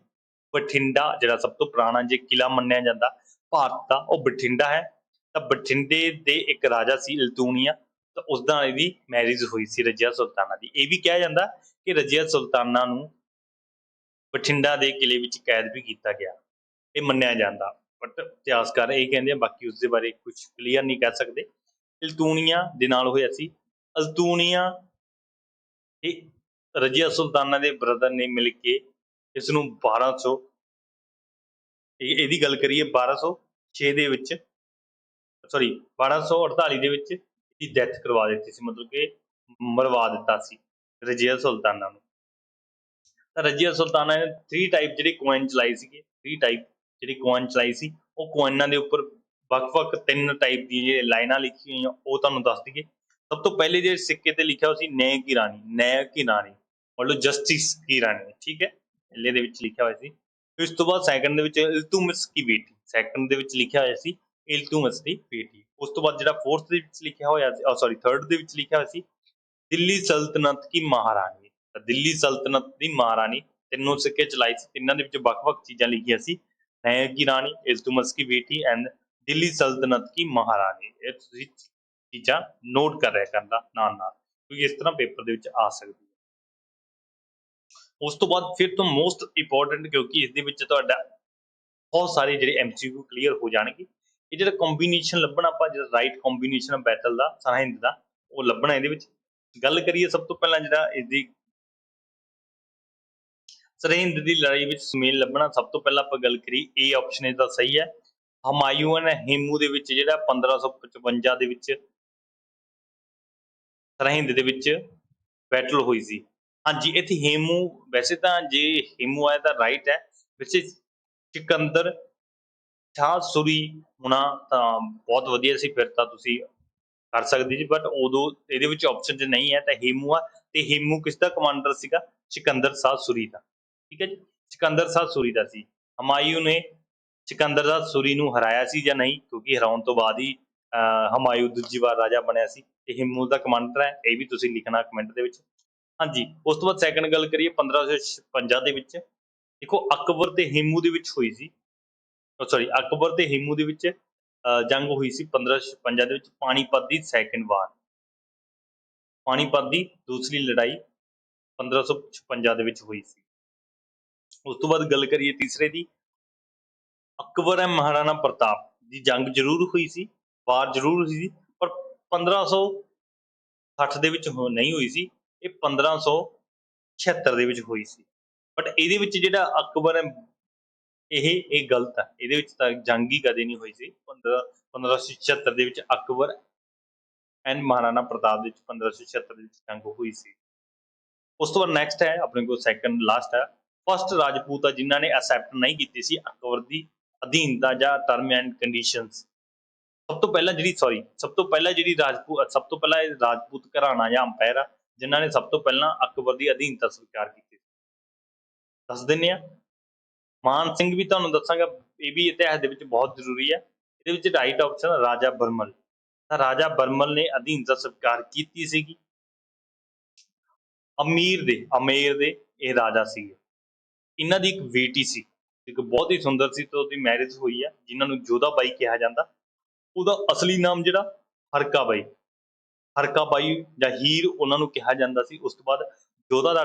ਬਠਿੰਡਾ ਜਿਹੜਾ ਸਭ ਤੋਂ ਪੁਰਾਣਾ ਜੇ ਕਿਲਾ ਮੰਨਿਆ ਜਾਂਦਾ ਭਾਰਤ ਦਾ, ਉਹ ਬਠਿੰਡਾ ਹੈ। ਤਾਂ ਬਠਿੰਡੇ ਦੇ ਇੱਕ ਰਾਜਾ ਸੀ ਅਲਤੂਨੀਆ, ਤਾਂ ਉਸ ਨਾਲ ਇਹਦੀ ਮੈਰਿਜ ਹੋਈ ਸੀ ਰਜੀਆ ਸੁਲਤਾਨਾ ਦੀ। ਇਹ ਵੀ ਕਿਹਾ ਜਾਂਦਾ ਕਿ ਰਜੀਆ ਸੁਲਤਾਨਾ ਨੂੰ ਬਠਿੰਡਾ ਦੇ ਕਿਲੇ ਵਿੱਚ ਕੈਦ ਵੀ ਕੀਤਾ ਗਿਆ, ਇਹ ਮੰਨਿਆ ਜਾਂਦਾ। ਬਟ ਇਤਿਹਾਸਕਾਰ ਇਹ ਕਹਿੰਦੇ ਆ, ਬਾਕੀ ਉਸਦੇ ਬਾਰੇ ਕੁਝ ਕਲੀਅਰ ਨਹੀਂ ਕਹਿ ਸਕਦੇ। ਅਲਤੂਨੀਆ ਦੇ ਨਾਲ ਹੋਇਆ ਸੀ। ਅਲਤੂਨੀਆ ਤੇ ਰਜੀਆ ਸੁਲਤਾਨਾ ਦੇ ਬ੍ਰਦਰ ਨੇ ਮਿਲ ਕੇ ਇਸ ਨੂੰ 1200, ਇਹਦੀ ਗੱਲ ਕਰੀਏ 1206 ਦੇ ਵਿੱਚ, ਸੌਰੀ 1248 ਦੇ ਵਿੱਚ ਇਹਦੀ ਡੈਥ ਕਰਵਾ ਦਿੱਤੀ ਸੀ, ਮਤਲਬ ਕਿ ਮਰਵਾ ਦਿੱਤਾ ਸੀ ਰਜੀਆ ਸੁਲਤਾਨਾ ਨੂੰ। ਤਾਂ ਰਜ਼ੀਆ ਸੁਲਤਾਨਾ ਨੇ 3 ਟਾਈਪ ਜਿਹੜੇ ਕੋਇਨ ਚਲਾਏ ਸੀਗੇ, 3 ਟਾਈਪ ਜਿਹੜੀ ਕੋਇਨ ਚਲਾਈ ਸੀ, ਉਹ ਕੋਇਨਾਂ ਦੇ ਉੱਪਰ ਵੱਖ-ਵੱਖ 3 ਟਾਈਪ ਦੀਆਂ ਜਿਹੜੀਆਂ ਲਾਈਨਾਂ ਲਿਖੀਆਂ ਹੋਈਆਂ ਉਹ ਤੁਹਾਨੂੰ ਦੱਸ ਦੇਈਏ। ਸਭ ਤੋਂ ਪਹਿਲੇ ਜਿਹੜੇ ਸਿੱਕੇ ਤੇ ਲਿਖਿਆ ਹੋਇਆ ਸੀ ਨੈ ਕੀ ਰਾਣੀ, ਨੈ ਕੀ ਰਾਣੀ ਮਤਲਬ ਜਸਟਿਸ ਕੀ ਰਾਣੀ, ਠੀਕ ਹੈ, ਪਹਿਲੇ ਦੇ ਵਿੱਚ ਲਿਖਿਆ ਹੋਇਆ ਸੀ। ਇਸ ਤੋਂ ਬਾਅਦ ਸੈਕੰਡ ਦੇ ਵਿੱਚ ਇਲਤੁਤਮਿਸ਼ ਕੀ ਬੇਟੀ, ਸੈਕੰਡ ਦੇ ਵਿੱਚ ਲਿਖਿਆ ਹੋਇਆ ਸੀ ਇਲਤੁਤਮਿਸ਼ ਦੀ ਬੇਟੀ। ਉਸ ਤੋਂ ਬਾਅਦ ਜਿਹੜਾ ਫੋਰਥ ਦੇ ਵਿੱਚ ਲਿਖਿਆ ਹੋਇਆ ਸੀ, ਸੌਰੀ ਥਰਡ ਦੇ ਵਿੱਚ ਲਿਖਿਆ ਹੋਇਆ ਸੀ ਦਿੱਲੀ ਸਲਤਨਤ ਕੀ ਮਹਾਰਾਣੀ। ਤਾਂ ਦਿੱਲੀ ਸਲਤਨਤ ਦੀ ਮਹਾਰਾਣੀ, ਤਿੰਨੋਂ ਸਿੱਕੇ ਚਲਾਏ ਸੀ, ਤਿੰਨਾਂ ਦੇ ਵਿੱਚ ਵੱਖ-ਵੱਖ ਚੀਜ਼ਾਂ ਲਿਖੀਆਂ ਸੀ, ਨੈ ਕੀ ਰਾਣੀ, ਇਲਤੁਤਮਿਸ਼ ਕੀ ਬੇਟੀ ਐਂਡ ਦਿੱਲੀ ਸਲਤਨਤ ਕੀ ਮਹਾਰਾਣੀ। ਇਹ ਤੁਸੀਂ ਚੀਜ਼ਾਂ ਨੋਟ ਕਰ ਰਿਹਾ ਕਰਨਾ ਨਾਲ-ਨਾਲ, ਕਿਉਂਕਿ ਇਸ ਤਰ੍ਹਾਂ ਪੇਪਰ ਦੇ ਵਿੱਚ ਆ ਸਕਦੀ ਹੈ। ਉਸ ਤੋਂ ਬਾਅਦ ਫਿਰ ਤੋਂ ਮੋਸਟ ਇੰਪੋਰਟੈਂਟ, ਕਿਉਂਕਿ ਇਸ ਦੇ ਵਿੱਚ ਤੁਹਾਡਾ ਬਹੁਤ ਸਾਰੇ ਜਿਹੜੇ MCQ ਕਲੀਅਰ ਹੋ ਜਾਣਗੇ। ਇਹ ਜਿਹੜਾ ਕੰਬੀਨੇਸ਼ਨ ਲੱਭਣਾ, ਆਪਾਂ ਜਿਹੜਾ ਰਾਈਟ ਕੰਬੀਨੇਸ਼ਨ ਬੈਟਲ ਦਾ ਸਰਹਿੰਦ ਦਾ, ਉਹ ਲੱਭਣਾ। ਇਹਦੇ ਵਿੱਚ ਗੱਲ ਕਰੀਏ ਸਭ ਤੋਂ ਪਹਿਲਾਂ ਜਿਹੜਾ ਇਸਦੀ ਸਰਹਿੰਦ ਦੀ ਲੜਾਈ ਵਿੱਚ ਸੁਮੇਲ ਲੱਭਣਾ, ਸਭ ਤੋਂ ਪਹਿਲਾਂ ਆਪਾਂ ਗੱਲ ਕਰੀਏ A ਆਪਸ਼ਨ ਇਹਦਾ ਸਹੀ ਹੈ। ਹਮਾਯੂਨ ਹੇਮੂ ਦੇ ਵਿੱਚ ਜਿਹੜਾ 1555 ਦੇ ਵਿੱਚ ਸਰਹਿੰਦ ਦੇ ਵਿੱਚ ਬੈਟਲ ਹੋਈ ਸੀ। ਹਾਂਜੀ, ਇੱਥੇ ਹੇਮੂ, ਵੈਸੇ ਤਾਂ ਜੇ ਹੇਮੂ ਆਇਆ ਤਾਂ ਰਾਈਟ ਹੈ, ਵੈਸੇ ਸਿਕੰਦਰ ਸ਼ਾਹ ਸੂਰੀ ਹੋਣਾ ਤਾਂ ਬਹੁਤ ਵਧੀਆ ਸੀ, ਫਿਰ ਤਾਂ ਤੁਸੀਂ ਕਰ ਸਕਦੇ ਜੀ, ਬਟ ਉਦੋਂ ਇਹਦੇ ਵਿੱਚ ਆਪਸ਼ਨ 'ਚ ਨਹੀਂ ਹੈ ਤਾਂ ਹੇਮੂ ਆ, ਤੇ ਹੇਮੂ ਕਿਸ ਦਾ ਕਮਾਂਡਰ ਸੀਗਾ? ਸਿਕੰਦਰ ਸ਼ਾਹ ਸੂਰੀ ਦਾ, ਠੀਕ ਹੈ ਜੀ, ਸਿਕੰਦਰ ਸ਼ਾਹ ਸੂਰੀ ਦਾ ਸੀ। ਹਮਾਯੂ ਨੇ ਸਿਕੰਦਰ ਸ਼ਾਹ ਸੂਰੀ ਨੂੰ ਹਰਾਇਆ ਸੀ ਜਾਂ ਨਹੀਂ, ਕਿਉਂਕਿ ਹਰਾਉਣ ਤੋਂ ਬਾਅਦ ਹੀ ਹਮਾਯੂ ਦੂਜੀ ਵਾਰ ਰਾਜਾ ਬਣਿਆ ਸੀ, ਤੇ ਹੇਮੂ ਦਾ ਕਮਾਂਡਰ ਹੈ, ਇਹ ਵੀ ਤੁਸੀਂ ਲਿਖਣਾ ਕਮੈਂਟ ਦੇ ਵਿੱਚ। ਹਾਂਜੀ, ਉਸ ਤੋਂ ਬਾਅਦ ਸੈਕੰਡ ਗੱਲ ਕਰੀਏ 1556 ਦੇ ਵਿੱਚ, ਦੇਖੋ ਅਕਬਰ ਤੇ ਹੇਮੂ ਦੇ ਵਿੱਚ ਹੋਈ ਸੀ, ਸੌਰੀ ਅਕਬਰ ਤੇ ਹੇਮੂ ਦੇ ਵਿੱਚ ਜੰਗ ਹੋਈ ਸੀ 1556 ਦੇ ਵਿੱਚ, ਪਾਣੀਪਤ ਦੀ ਸੈਕੰਡ ਵਾਰ, ਪਾਣੀਪਤ ਦੀ ਦੂਸਰੀ ਲੜਾਈ 1556 ਦੇ ਵਿੱਚ ਹੋਈ ਸੀ। ਉਸ ਤੋਂ ਬਾਅਦ ਗੱਲ ਕਰੀਏ ਤੀਸਰੇ ਦੀ, ਅਕਬਰ ਐ ਮਹਾਰਾਣਾ ਪ੍ਰਤਾਪ ਦੀ ਜੰਗ ਜ਼ਰੂਰ ਹੋਈ ਸੀ, ਵਾਰ ਜ਼ਰੂਰ ਹੋਈ ਸੀ, ਪਰ 1560 ਦੇ ਵਿੱਚ ਨਹੀਂ ਹੋਈ ਸੀ, ਇਹ 1576 ਦੇ ਵਿੱਚ ਹੋਈ ਸੀ। ਬਟ ਇਹਦੇ ਵਿੱਚ ਜਿਹੜਾ ਅਕਬਰ ਹੈ ਇਹ ਗਲਤ ਹੈ, ਇਹਦੇ ਵਿੱਚ ਤਾਂ ਜੰਗ ਹੀ ਕਦੇ ਨਹੀਂ ਹੋਈ ਸੀ। 1576 ਦੇ ਵਿੱਚ ਅਕਬਰ ਐਂਡ ਮਹਾਰਾਣਾ ਪ੍ਰਤਾਪ ਦੇ ਵਿੱਚ 1576 ਦੇ ਵਿੱਚ ਜੰਗ ਹੋਈ ਸੀ। ਉਸ ਤੋਂ ਬਾਅਦ ਨੈਕਸਟ ਹੈ ਆਪਣੇ ਕੋਲ ਸੈਕੰਡ ਲਾਸਟ ਹੈ, ਫਸਟ ਰਾਜਪੂਤ ਆ ਜਿਨ੍ਹਾਂ ਨੇ ਐਕਸੈਪਟ ਨਹੀਂ ਕੀਤੀ ਸੀ ਅਕਬਰ ਦੀ ਅਧੀਨਤਾ ਜਾਂ ਟਰਮ ਐਂਡ ਕੰਡੀਸ਼ਨਸ। ਸਭ ਤੋਂ ਪਹਿਲਾਂ ਜਿਹੜੀ ਰਾਜਪੂਤ ਘਰਾਣਾ ਜਾਂ ਅੰਪਾਇਰ ਆ ਜਿਨ੍ਹਾਂ ਨੇ ਸਭ ਤੋਂ ਪਹਿਲਾਂ ਅਕਬਰ ਦੀ ਅਧੀਨਤਾ ਸਵੀਕਾਰ ਕੀਤੀ, ਦੱਸ ਦਿੰਦੇ ਆ। ਮਾਨ ਸਿੰਘ ਵੀ ਤੁਹਾਨੂੰ ਦੱਸਾਂਗਾ, ਇਹ ਵੀ ਇਤਿਹਾਸ ਦੇ ਵਿੱਚ ਬਹੁਤ ਜ਼ਰੂਰੀ ਹੈ। ਇਹਦੇ ਵਿੱਚ ਰਾਈਟ ਆਪਸ਼ਨ ਰਾਜਾ ਬਰਮਲ, ਤਾਂ ਰਾਜਾ ਬਰਮਲ ਨੇ ਅਧੀਨਤਾ ਸਵੀਕਾਰ ਕੀਤੀ ਸੀਗੀ। ਅਮੇਰ ਦੇ ਇਹ ਰਾਜਾ ਸੀਗੇ, ਇਹਨਾਂ ਦੀ ਇੱਕ ਬੇਟੀ ਸੀ, ਇੱਕ ਬਹੁਤ ਹੀ ਸੁੰਦਰ ਸੀ, ਤੇ ਉਹਦੀ ਮੈਰਿਜ ਹੋਈ ਹੈ, ਜਿਨ੍ਹਾਂ ਨੂੰ ਜੋਧਾ ਬਾਈ ਕਿਹਾ ਜਾਂਦਾ। ਉਹਦਾ ਅਸਲੀ ਨਾਮ ਜਿਹੜਾ ਹਰਕਾ ਬਾਈ ਜਾਂ ਹੀਰ ਉਹਨਾਂ ਨੂੰ ਕਿਹਾ ਜਾਂਦਾ ਸੀ। ਉਸ ਤੋਂ ਬਾਅਦ ਜੋਧਾ ਦਾ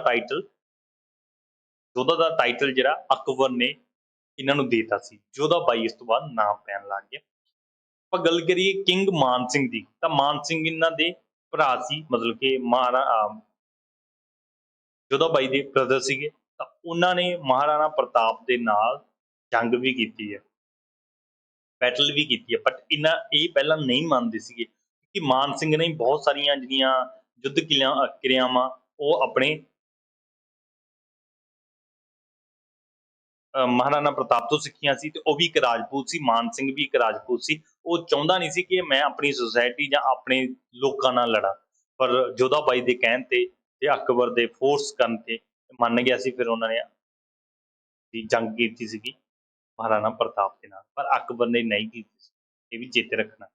ਟਾਈਟਲ ਜਿਹੜਾ ਅਕਬਰ ਨੇ ਇਹਨਾਂ ਨੂੰ ਦੇਤਾ ਸੀ, ਜੋਧਾ ਬਾਈ ਇਸ ਤੋਂ ਬਾਅਦ ਨਾਮ ਪੈਣ ਲੱਗ ਗਿਆ। ਆਪਾਂ ਗੱਲ ਕਰੀਏ ਕਿੰਗ ਮਾਨ ਸਿੰਘ ਦੀ, ਤਾਂ ਮਾਨ ਸਿੰਘ ਇਹਨਾਂ ਦੇ ਭਰਾ ਸੀ, ਮਤਲਬ ਕਿ ਜੋਧਾ ਬਾਈ ਦੇ ਬ੍ਰਦਰ ਸੀਗੇ, ਤਾਂ ਉਹਨਾਂ ਨੇ ਮਹਾਰਾਣਾ ਪ੍ਰਤਾਪ ਦੇ ਨਾਲ ਜੰਗ ਵੀ ਕੀਤੀ ਹੈ, ਬੈਟਲ ਵੀ ਕੀਤੀ ਹੈ, ਬਟ ਇਹ ਪਹਿਲਾਂ ਨਹੀਂ ਮੰਨਦੇ ਸੀਗੇ ਕਿ ਮਾਨ ਸਿੰਘ ਨੇ ਬਹੁਤ ਸਾਰੀਆਂ ਜਿਹੜੀਆਂ ਯੁੱਧ ਕਿਰਿਆਵਾਂ ਉਹ ਆਪਣੇ ਮਹਾਰਾਣਾ ਪ੍ਰਤਾਪ ਤੋਂ ਸਿੱਖੀਆਂ ਸੀ, ਤੇ ਉਹ ਵੀ ਇੱਕ ਰਾਜਪੂਤ ਸੀ, ਮਾਨ ਸਿੰਘ ਵੀ ਇੱਕ ਰਾਜਪੂਤ ਸੀ। ਉਹ ਚਾਹੁੰਦਾ ਨਹੀਂ ਸੀ ਕਿ ਮੈਂ ਆਪਣੀ ਸੁਸਾਇਟੀ ਜਾਂ ਆਪਣੇ ਲੋਕਾਂ ਨਾਲ ਲੜਾਂ, ਪਰ ਜੋਧਾ ਬਾਈ ਦੇ ਕਹਿਣ ਤੇ ਅਕਬਰ ਦੇ ਫੋਰਸ ਕਰਨ ਤੇ ਮੰਨ ਗਿਆ ਸੀ, ਫਿਰ ਉਹਨਾਂ ਨੇ ਜੰਗ ਕੀਤੀ ਸੀਗੀ ਮਹਾਰਾਣਾ ਪ੍ਰਤਾਪ ਦੇ ਨਾਲ, ਪਰ ਅਕਬਰ ਨੇ ਨਹੀਂ ਕੀਤੀ ਸੀ, ਇਹ ਵੀ ਚੇਤੇ ਰੱਖਣਾ।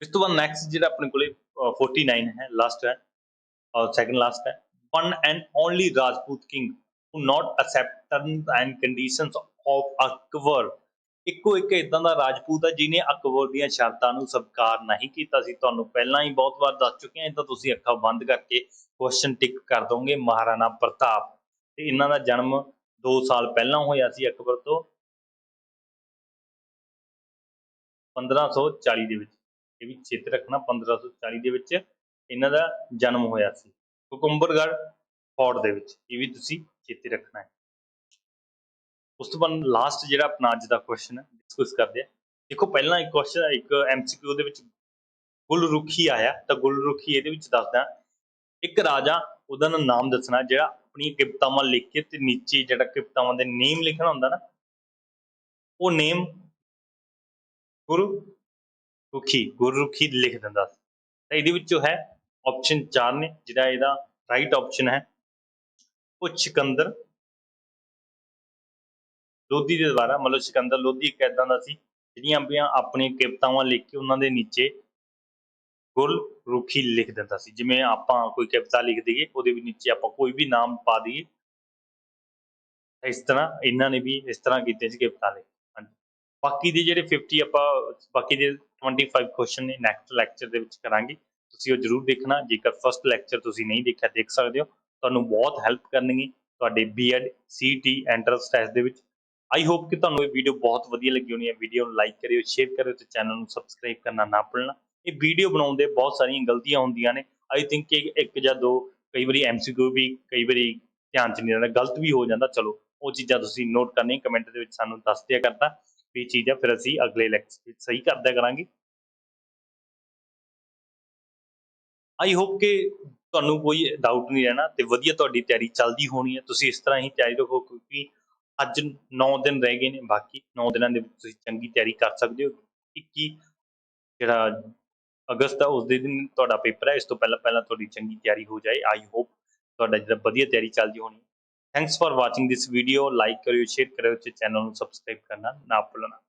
ਇਸ ਤੋਂ ਬਾਅਦ ਨੈਕਸਟ ਜਿਹੜਾ ਆਪਣੇ ਕੋਲੇ 49 ਹੈ, ਲਾਸਟ ਹੈ, ਸੈਕੰਡ ਲਾਸਟ ਹੈ, one and only Rajput king who not accept terms and conditions of Akbar। ਇੱਕੋ ਇੱਕ ਇਦਾਂ ਦਾ ਰਾਜਪੂਤ ਹੈ ਜਿਹਨੇ ਅਕਬਰ ਦੀਆਂ ਸ਼ਰਤਾਂ ਨੂੰ ਸਵੀਕਾਰ ਨਹੀਂ ਕੀਤਾ ਸੀ। ਤੁਹਾਨੂੰ ਪਹਿਲਾਂ ਹੀ ਬਹੁਤ ਵਾਰ ਦੱਸ ਚੁੱਕੇ ਹਾਂ, ਤਾਂ ਤੁਸੀਂ ਅੱਖਾਂ ਬੰਦ ਕਰਕੇ ਕੁਐਸਚਨ ਟਿਕ ਕਰ ਦੋਗੇ। ਮਹਾਰਾਣਾ ਪ੍ਰਤਾਪ, ਤੇ ਇਹਨਾਂ ਦਾ ਜਨਮ 2 ਸਾਲ ਪਹਿਲਾਂ ਹੋਇਆ ਸੀ ਅਕਬਰ ਤੋਂ, 1540 ਦੇ ਵਿੱਚ, ਇਹ ਵੀ ਚੇਤੇ ਰੱਖਣਾ, 1540 ਦੇ ਵਿੱਚ ਇਹਨਾਂ ਦਾ ਜਨਮ ਹੋਇਆ ਸੀ ਕੁਕੁੰਬਰਗੜ੍ਹ ਫੋਰਟ ਦੇ ਵਿੱਚ, ਇਹ ਵੀ ਤੁਸੀਂ ਚੇਤੇ ਰੱਖਣਾ ਹੈ। ਉਸ ਤੋਂ ਬਾਅਦ ਲਾਸਟ ਜਿਹੜਾ ਆਪਣਾ ਅੱਜ ਦਾ ਕੁਐਸਚਨ ਹੈ ਡਿਸਕਸ ਕਰਦੇ ਆ। ਦੇਖੋ ਪਹਿਲਾਂ ਇੱਕ ਕੁਐਸਚਨ, ਇੱਕ MCQ ਦੇ ਵਿੱਚ ਗੁਲਰੁਖੀ ਆਇਆ, ਤਾਂ ਗੁਲਰੁਖੀ ਇਹਦੇ ਵਿੱਚ ਦੱਸਦਾ, ਇੱਕ ਰਾਜਾ ਉਹਦਾ ਨਾਮ ਦੱਸਣਾ ਜਿਹੜਾ ਆਪਣੀ ਕਵਿਤਾਵਾਂ ਲਿਖ ਕੇ ਤੇ ਨੀਚੇ ਜਿਹੜਾ ਕਵਿਤਾਵਾਂ ਦੇ ਨੇਮ ਲਿਖਣਾ ਹੁੰਦਾ ਨਾ ਉਹ ਨੇਮ ਗੁਰਰੁਖੀ ਲਿਖ ਦਿੰਦਾ ਸੀ। ਤਾਂ ਇਹਦੇ ਵਿੱਚੋਂ ਹੈ ਆਪਸ਼ਨ 4 ਨੇ, ਜਿਹੜਾ ਇਹਦਾ ਰਾਈਟ ਆਪਸ਼ਨ ਹੈ ਉਹ ਸਿਕੰਦਰ ਲੋਧੀ ਦੇ ਦੁਆਰਾ, ਮਤਲਬ ਸਿਕੰਦਰ ਲੋਧੀ ਇੱਕ ਏਦਾਂ ਦਾ ਸੀ ਜਿਹੜੀਆਂ ਆਪਣੀਆਂ ਕਵਿਤਾਵਾਂ ਲਿਖ ਕੇ ਉਹਨਾਂ ਦੇ ਨੀਚੇ ਗੁਰਰੁਖੀ ਲਿਖ ਦਿੰਦਾ ਸੀ। ਜਿਵੇਂ ਆਪਾਂ ਕੋਈ ਕਵਿਤਾ ਲਿਖ ਦਈਏ ਉਹਦੇ ਵੀ ਨੀਚੇ ਆਪਾਂ ਕੋਈ ਵੀ ਨਾਮ ਪਾ ਦਈਏ, ਇਸ ਤਰ੍ਹਾਂ ਇਹਨਾਂ ਨੇ ਵੀ ਇਸ ਤਰ੍ਹਾਂ ਕੀਤੇ ਸੀ ਕਵਿਤਾ ਲਈ। ਹਾਂਜੀ, ਬਾਕੀ ਦੇ ਜਿਹੜੇ 50 ਆਪਾਂ ਬਾਕੀ ਦੇ 25 ਕੁਐਸਚਨ ਨੇ ਨੈਕਸਟ ਲੈਕਚਰ ਦੇ ਵਿੱਚ ਕਰਾਂਗੇ, ਤੁਸੀਂ ਉਹ ਜ਼ਰੂਰ ਦੇਖਣਾ। ਜੇਕਰ ਫਸਟ ਲੈਕਚਰ ਤੁਸੀਂ ਨਹੀਂ ਦੇਖਿਆ ਦੇਖ ਸਕਦੇ ਹੋ, ਤੁਹਾਨੂੰ ਬਹੁਤ ਹੈਲਪ ਕਰਨਗੇ ਤੁਹਾਡੇ ਬੀਐਡ ਸੀਟੀ ਐਂਟਰੈਂਸ ਟੈਸਟ ਦੇ ਵਿੱਚ। ਆਈ ਹੋਪ ਕਿ ਤੁਹਾਨੂੰ ਇਹ ਵੀਡੀਓ ਬਹੁਤ ਵਧੀਆ ਲੱਗੀ ਹੋਣੀ ਹੈ। ਵੀਡੀਓ ਨੂੰ ਲਾਈਕ ਕਰਿਓ, ਸ਼ੇਅਰ ਕਰਿਓ ਤੇ ਚੈਨਲ ਨੂੰ ਸਬਸਕ੍ਰਾਈਬ ਕਰਨਾ ਨਾ ਭੁੱਲਣਾ। ਇਹ ਵੀਡੀਓ ਬਣਾਉਣ ਦੇ ਬਹੁਤ ਸਾਰੀਆਂ ਗਲਤੀਆਂ ਹੁੰਦੀਆਂ ਨੇ, ਆਈ ਥਿੰਕ ਕਿ ਇੱਕ ਜਾਂ ਦੋ ਕਈ ਵਾਰੀ MCQ ਵੀ ਕਈ ਵਾਰੀ ਧਿਆਨ ਚ ਨਹੀਂ ਰਹਿੰਦਾ, ਗਲਤ ਵੀ ਹੋ ਜਾਂਦਾ। ਚਲੋ ਉਹ ਚੀਜ਼ਾਂ ਤੁਸੀਂ ਨੋਟ ਕਰਨੀ, ਕਮੈਂਟ ਦੇ ਵਿੱਚ ਸਾਨੂੰ ਦੱਸ ਦਿਆ ਕਰਨਾ ਵੀ ਇਹ ਚੀਜ਼ਾਂ, ਫਿਰ ਅਸੀਂ ਅਗਲੇ ਲੈਕਚਰ ਵਿੱਚ ਸਹੀ ਕਰਦਿਆ ਕਰਾਂਗੇ। ਆਈ ਹੋਪ ਕਿ ਤੁਹਾਨੂੰ ਕੋਈ ਡਾਊਟ ਨਹੀਂ ਰਹਿਣਾ ਤੇ ਵਧੀਆ ਤੁਹਾਡੀ ਤਿਆਰੀ ਚੱਲਦੀ ਹੋਣੀ ਹੈ। ਤੁਸੀਂ ਇਸ ਤਰ੍ਹਾਂ ਹੀ ਤਿਆਰੀ ਰੱਖੋ, ਕਿਉਂਕਿ ਅੱਜ 9 ਦਿਨ ਰਹਿ ਗਏ ਨੇ, ਬਾਕੀ 9 ਦਿਨਾਂ ਦੇ ਵਿੱਚ ਤੁਸੀਂ ਚੰਗੀ ਤਿਆਰੀ ਕਰ ਸਕਦੇ ਹੋ। 21 ਜਿਹੜਾ ਅਗਸਤ ਆ ਉਸ ਦੇ ਦਿਨ ਤੁਹਾਡਾ ਪੇਪਰ ਹੈ, ਇਸ ਤੋਂ ਪਹਿਲਾਂ ਪਹਿਲਾਂ ਤੁਹਾਡੀ ਚੰਗੀ ਤਿਆਰੀ ਹੋ ਜਾਏ। ਆਈ ਹੋਪ ਤੁਹਾਡਾ ਜਿਹੜਾ ਵਧੀਆ ਤਿਆਰੀ ਚੱਲਦੀ ਹੋਣੀ। Thanks for watching this video. Like ਕਰਿਓ, ਸ਼ੇਅਰ ਕਰਿਓ ਤੇ ਚੈਨਲ ਨੂੰ ਸਬਸਕ੍ਰਾਈਬ ਕਰਨਾ ਨਾ ਭੁੱਲਣਾ।